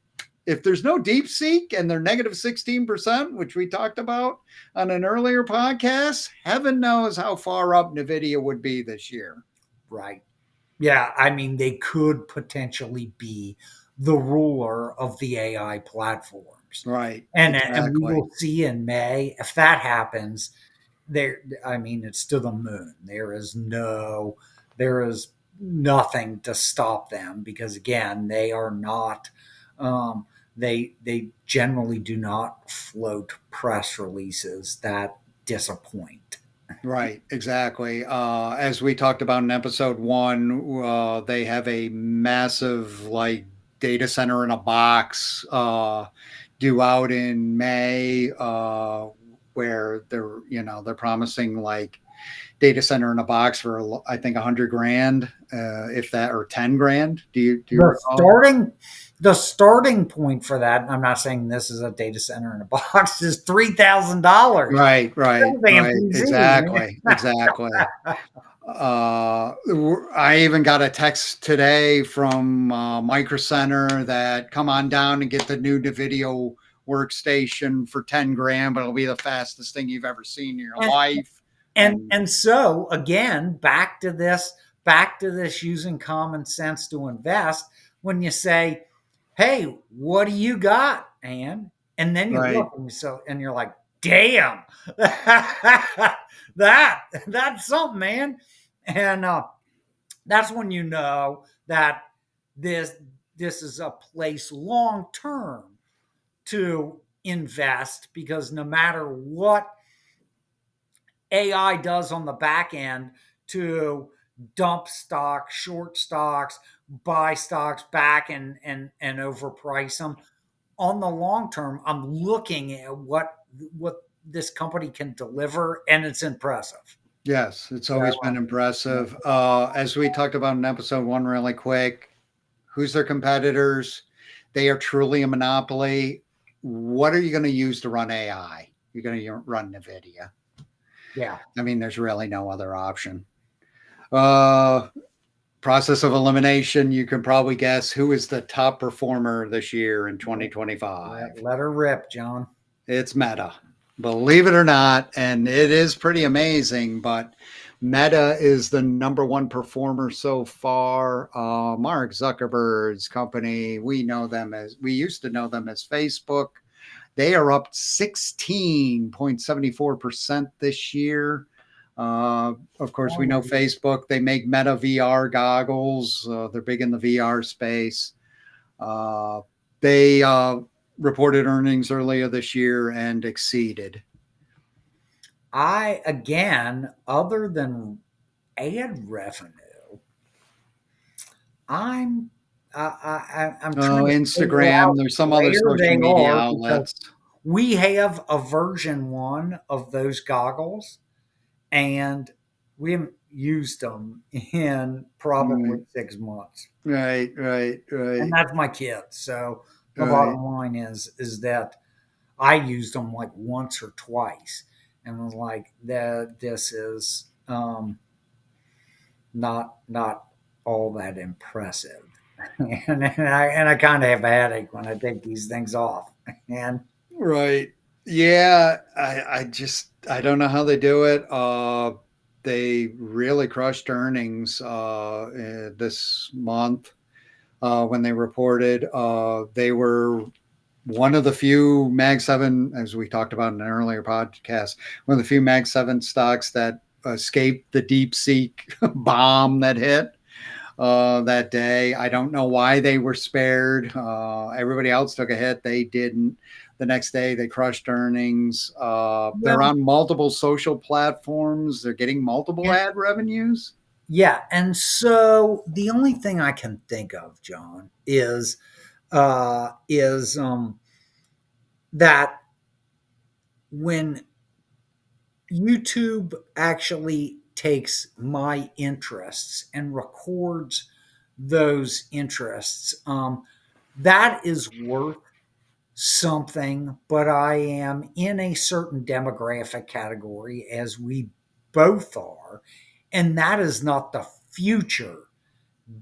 if there's no deep seek and they're negative 16%, which we talked about on an earlier podcast, heaven knows how far up NVIDIA would be this year. Right. Yeah, I mean, they could potentially be the ruler of the AI platforms, Right. and we Exactly. will see in May if that happens. There, I mean, it's to the moon. There is nothing to stop them because again, they are not. They generally do not float press releases that disappoint. Right, exactly. As we talked about in episode one, they have a massive like data center in a box due out in May, where they're promising like data center in a box for I think 100 grand, if that, or 10 grand. Do you The recall? starting the starting point for that, and I'm not saying this is a data center in a box, is $3,000. Right, right, Damn right. PC, Exactly, exactly. I even got a text today from Micro Center that come on down and get the new NVIDIA workstation for 10 grand, but it'll be the fastest thing you've ever seen in your and life. and And and so again, back to this using common sense to invest. When you say, "Hey, what do you got, Ann?" And then you right, look and you're like, "Damn, that's something, man." And that's when you know that this this is a place long term to invest, because no matter what AI does on the back end to dump stocks, short stocks, buy stocks back and overprice them, on the long term, I'm looking at what this company can deliver, and it's impressive. yes, it's So, always been impressive. As we talked about in episode one, really quick, who's their competitors? They are truly a monopoly. What are you going to use to run AI? You're going to run NVIDIA. yeah. I mean, there's really no other option. Uh, process of elimination, you can probably guess who is the top performer this year in 2025. Let her rip, John. It's Meta, believe it or not. And it is pretty amazing, but Meta is the number one performer so far. Mark Zuckerberg's company, we used to know them as Facebook. They are up 16.74% this year. Of course, we know Facebook, they make Meta VR goggles. They're big in the VR space. They reported earnings earlier this year and exceeded. Again, other than ad revenue, I'm I'm trying to figure Instagram. out There's some other where social they media are because outlets. we have a version 1 of those goggles, and we haven't used them in probably 6 months. Right, right, And right, that's my kids. So the right. bottom line is that I used them like once or twice, and was like, that this is not all that impressive. And I kind of have a headache when I take these things off. And Right. Yeah, I don't know how they do it. They really crushed earnings this month when they reported. They were one of the few Mag 7, as we talked about in an earlier podcast, one of the few Mag 7 stocks that escaped the DeepSeek bomb that hit that day. I don't know why they were spared. Everybody else took a hit. They didn't. The next day, they crushed earnings. They're well, on multiple social platforms. They're getting multiple and ad revenues. yeah, and so the only thing I can think of, John, is that when YouTube actually takes my interests and records those interests, that is worth something, but I am in a certain demographic category, as we both are, and that is not the future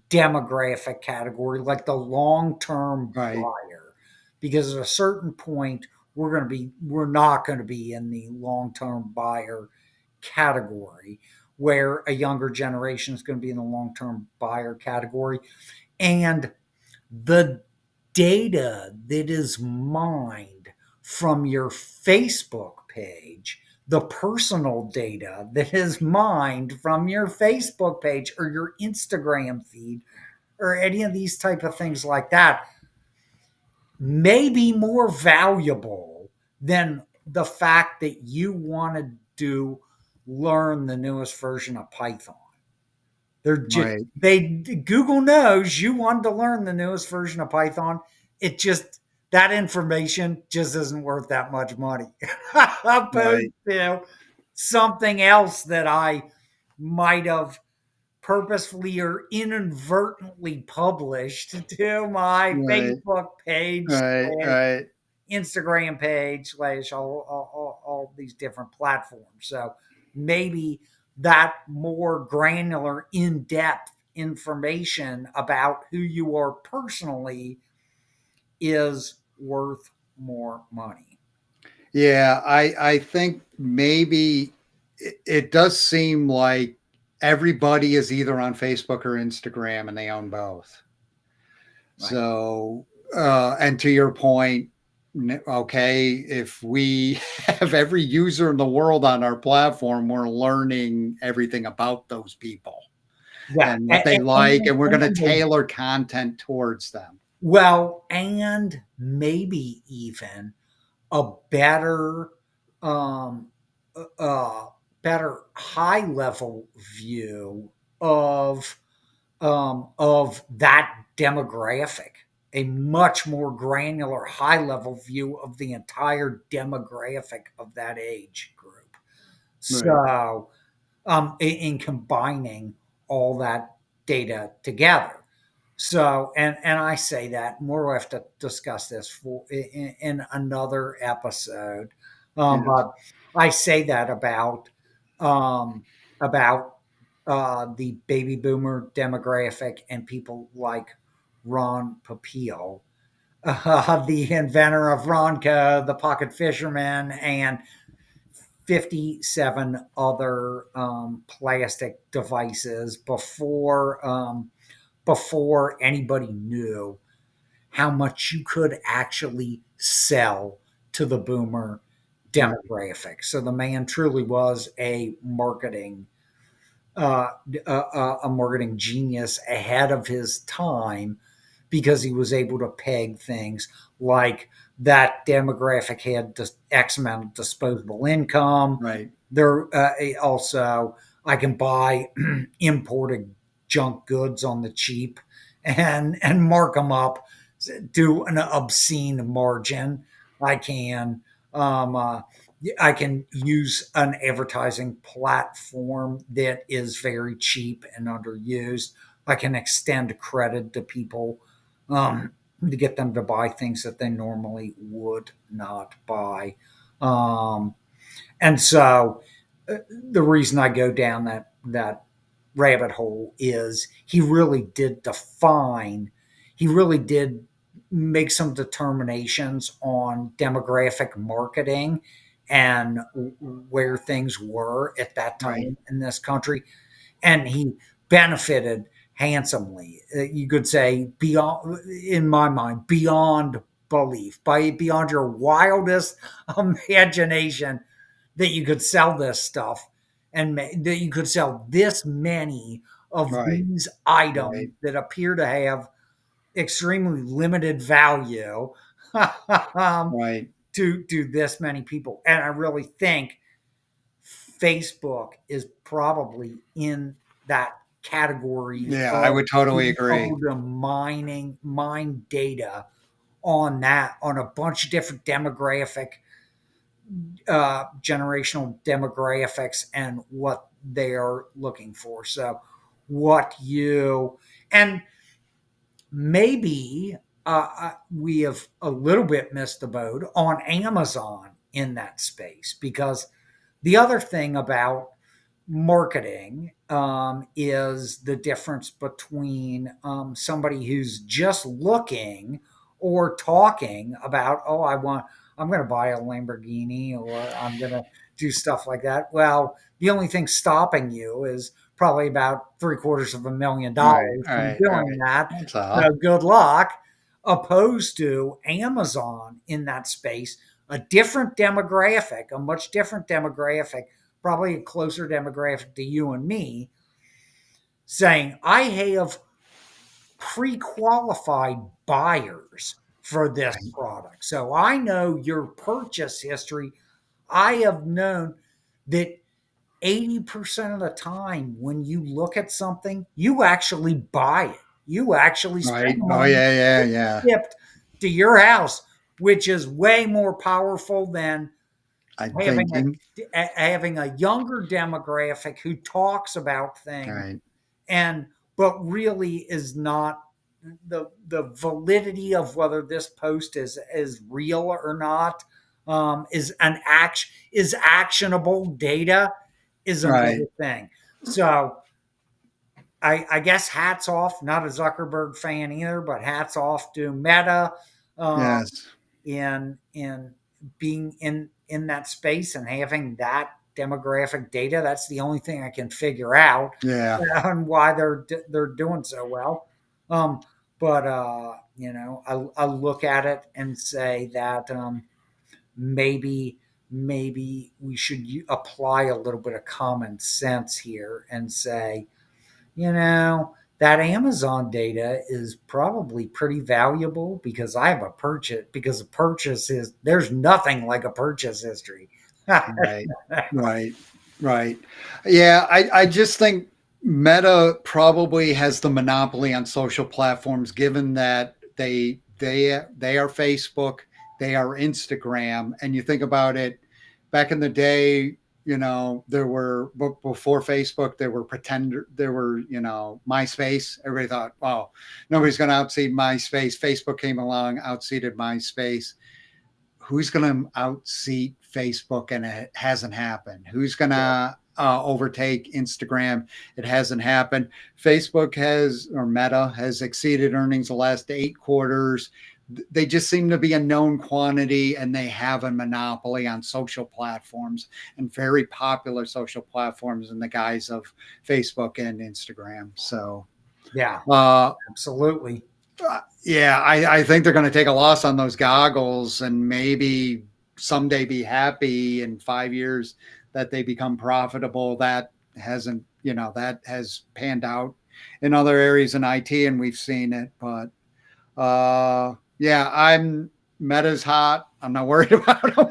demographic category, like the long term Right. buyer, because at a certain point we're not going to be in the long term buyer category, where a younger generation is going to be in the long term buyer category. And the data that is mined from your Facebook page, the personal data that is mined from your Facebook page or your Instagram feed or any of these type of things like that, may be more valuable than the fact that you wanted to learn the newest version of Python. They're just Right. they Google knows you wanted to learn the newest version of Python. It just, that information just isn't worth that much money, opposed Right. to something else that I might have purposefully or inadvertently published to my Right. Facebook page, Right. Right. Instagram page, slash all these different platforms. So maybe that more granular, in depth information about who you are personally is worth more money. Yeah, I think maybe it does seem like everybody is either on Facebook or Instagram and they own both. Right. So, and to your point, okay, if we have every user in the world on our platform, we're learning everything about those people Yeah. and what they like, and we're going to And tailor content towards them. well, and maybe even a better um better high level view of that demographic, a much more granular high level view of the entire demographic of that age group. Right. So in combining all that data together. So, and I say that more, we'll have to discuss this in another episode. Yes. But I say that about the baby boomer demographic and people like Ron Popeil, the inventor of Ronco, the pocket fisherman, and 57 other plastic devices before anybody knew how much you could actually sell to the boomer Right. demographic. So the man truly was uh, a marketing genius ahead of his time because he was able to peg things like that demographic had X amount of disposable income. Right. There also, I can buy imported junk goods on the cheap and mark them up, do an obscene margin. I can um, uh, I can use an advertising platform that is very cheap and underused. I can extend credit to people um, to get them to buy things that they normally would not buy. Um, and so the reason I go down that rabbit hole is he really did make some determinations on demographic marketing and where things were at that Right. time in this country, and he benefited handsomely. You could say beyond, in my mind, beyond belief, beyond your wildest imagination that you could sell this stuff and that you could sell this many of Right. these items Right. that appear to have extremely limited value um, Right. to this many people. And I really think Facebook is probably in that category Yeah, I of would totally being agree. able to mine data on a bunch of different generational demographics and what they're looking for. So, what you and maybe we have a little bit missed the boat on Amazon in that space because the other thing about marketing is the difference between somebody who's just looking or talking about, oh, I'm going to buy a Lamborghini or I'm going to do stuff like that. Well, the only thing stopping you is probably about Right. $750,000 from Right. doing Right. that. That's So all. good luck. Opposed to Amazon in that space, a different demographic, a much different demographic, probably a closer demographic to you and me, saying, I have pre qualified buyers for this Right. product. So I know your purchase history. I have known that 80% of the time when you look at something, you actually buy it. You actually spend Right. Oh money yeah. Yeah. to Yeah. get shipped to your house, which is way more powerful than I'm having thinking. having a younger demographic who talks about things Right. and but really is not the validity of whether this post is real or not, is actionable data is Right. another thing. So I guess hats off, not a Zuckerberg fan either, but hats off to Meta, uh, Yes. in being in that space and having that demographic data. That's the only thing I can figure out Yeah. on why they're doing so well. Um, but I look at it and say that maybe we should apply a little bit of common sense here and say, that Amazon data is probably pretty valuable because I have a purchase, because a purchase is, there's nothing like a purchase history. Right. Right. Right. Yeah. I just think Meta probably has the monopoly on social platforms, given that they are Facebook, they are Instagram, and you think about it, back in the day, there were before Facebook, there were MySpace. Everybody thought, oh, nobody's going to outseed MySpace. Facebook came along, outseated MySpace. Who's going to outseat Facebook, and it hasn't happened? Who's going Yeah. to overtake Instagram. It hasn't happened. Facebook has, or Meta has exceeded earnings the last 8 quarters. They just seem to be a known quantity, and they have a monopoly on social platforms, and very popular social platforms in the guise of Facebook and Instagram. So, Yeah, absolutely. yeah, I think they're going to take a loss on those goggles and maybe someday be happy in 5 years that they become profitable. That hasn't, that has panned out in other areas in IT, and we've seen it. But yeah, Meta's hot. I'm not worried about them.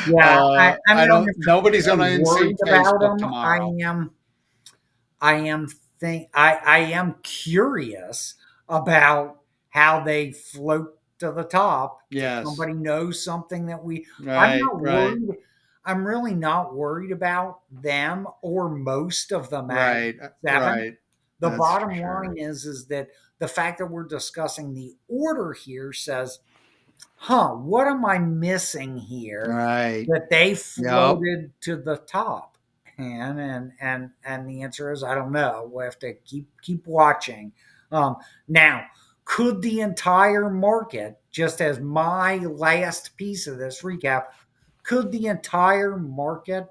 Yeah, I I'm not don't. Nobody's going to worried see about Facebook them. tomorrow. I am curious about how they float to the top. Yes. Somebody knows something that I'm Right. not Right. worried. I'm really not worried about them or most of the Mag Right. 7. Right. The That's for bottom sure. line is that the fact that we're discussing the order here says, what am I missing here Right. that they Yep. floated to the top? And the answer is I don't know. We'll have to keep watching. Now, could the entire market, just as my last piece of this recap, could the entire market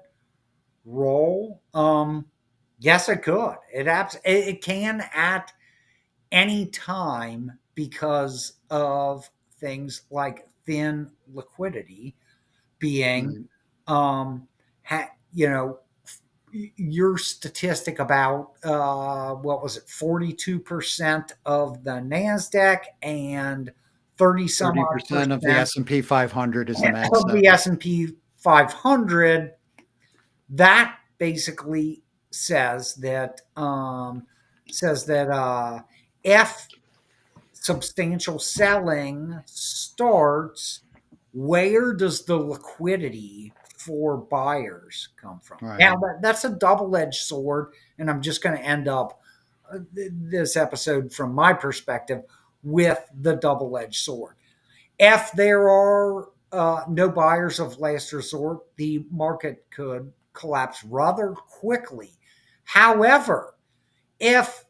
roll? Yes, it could. It can at any time because of things like thin liquidity being, Right. you know, your statistic about what was it, 42% of the Nasdaq and 30 some odd 30% of the percent S&P 500 is the Mag of the 7. S&P 500. That basically says that if substantial selling starts, where does the liquidity for buyers come from? Now, Right. that's a double edged sword, and I'm just going to end up this episode from my perspective with the double edged sword. If there are no buyers of last resort, the market could collapse rather quickly. However, if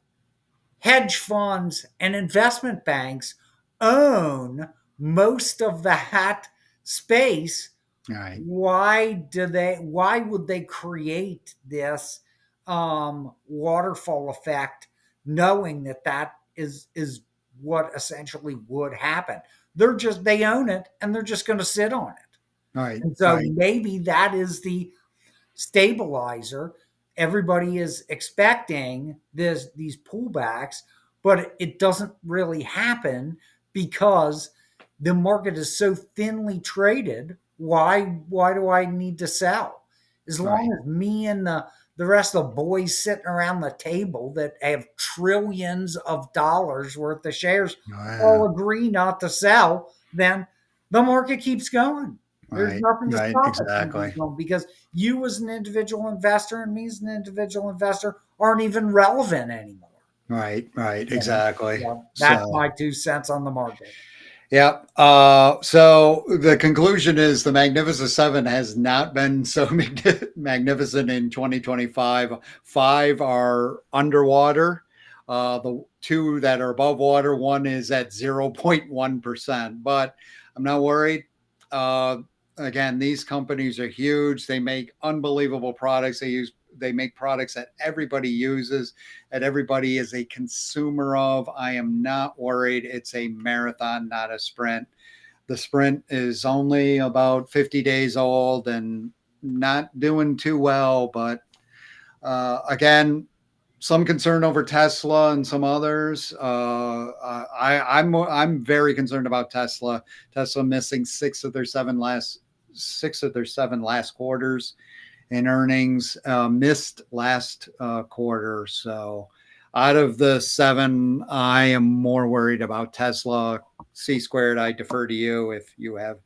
hedge funds and investment banks own most of that space, Right. why would they create this waterfall effect, knowing that is what essentially would happen? They own it, and they're just going to sit on it. Right. And so Right. maybe that is the stabilizer. Everybody is expecting these pullbacks, but it doesn't really happen because the market is so thinly traded. Why do I need to sell? As Right. long as me and the rest of the boys sitting around the table that have trillions of dollars worth of shares Yeah. all agree not to sell, then the market keeps going. There's Right. nothing to Right. stop it from Exactly. going because you as an individual investor and me as an individual investor aren't even relevant anymore. Right. Right. You know? Exactly. So that's So, my 2 cents on the market. yeah. So the conclusion is the Magnificent Seven has not been so magnificent in 2025. Five are underwater. The two that are above water, one is at 0.1%. But I'm not worried. Uh, Again, these companies are huge. They make unbelievable products. They make products that everybody uses, that everybody is a consumer of. I am not worried. It's a marathon, not a sprint. The sprint is only about 50 days old and not doing too well. But again, some concern over Tesla and some others. I'm very concerned about Tesla. Tesla missing six of their seven last quarters in earnings, missed last quarter. So out of the seven, I am more worried about Tesla. C squared, I defer to you if you have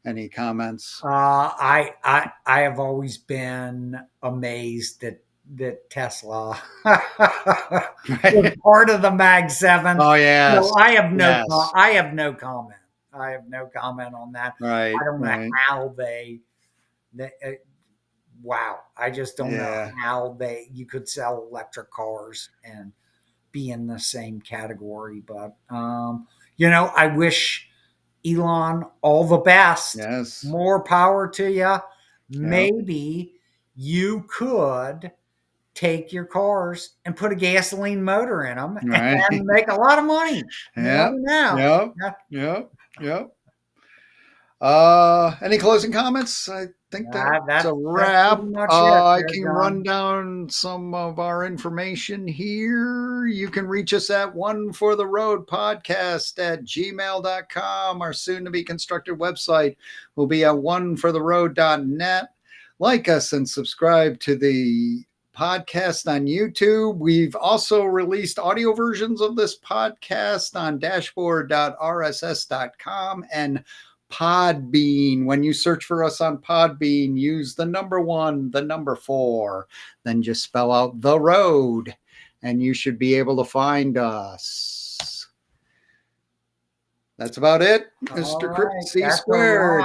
any comments. I have always been amazed that Tesla was Right. part of the Mag 7. Oh No, yes, yes. I have no comment. I have no comment on that. Right, I don't know right. how they wow, I just don't know Yeah. how you could sell electric cars and be in the same category. But I wish Elon all the best. Yes. More power to you. Yep. Maybe you could take your cars and put a gasoline motor in them Right. and make a lot of money. You Yep. never know. Yep. Yeah, Yep. Yep. Any closing comments? I think that's a that's wrap. pretty much it I there, can run John. down some of our information here. You can reach us at One for the Road podcast at gmail.com. Our soon to be constructed website will be at onefortheroad.net. Like us and subscribe to the podcast on YouTube. We've also released audio versions of this podcast on dashboard.rss.com and Podbean. When you search for us on Podbean, use the number 1, the number 4, then just spell out the road, and you should be able to find us. That's about it, Mr. C Squared.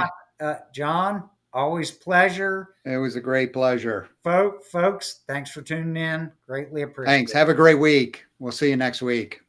John, always pleasure. It was a great pleasure. Folks, thanks for tuning in. Greatly appreciate it. Thanks. Have a great week. We'll see you next week.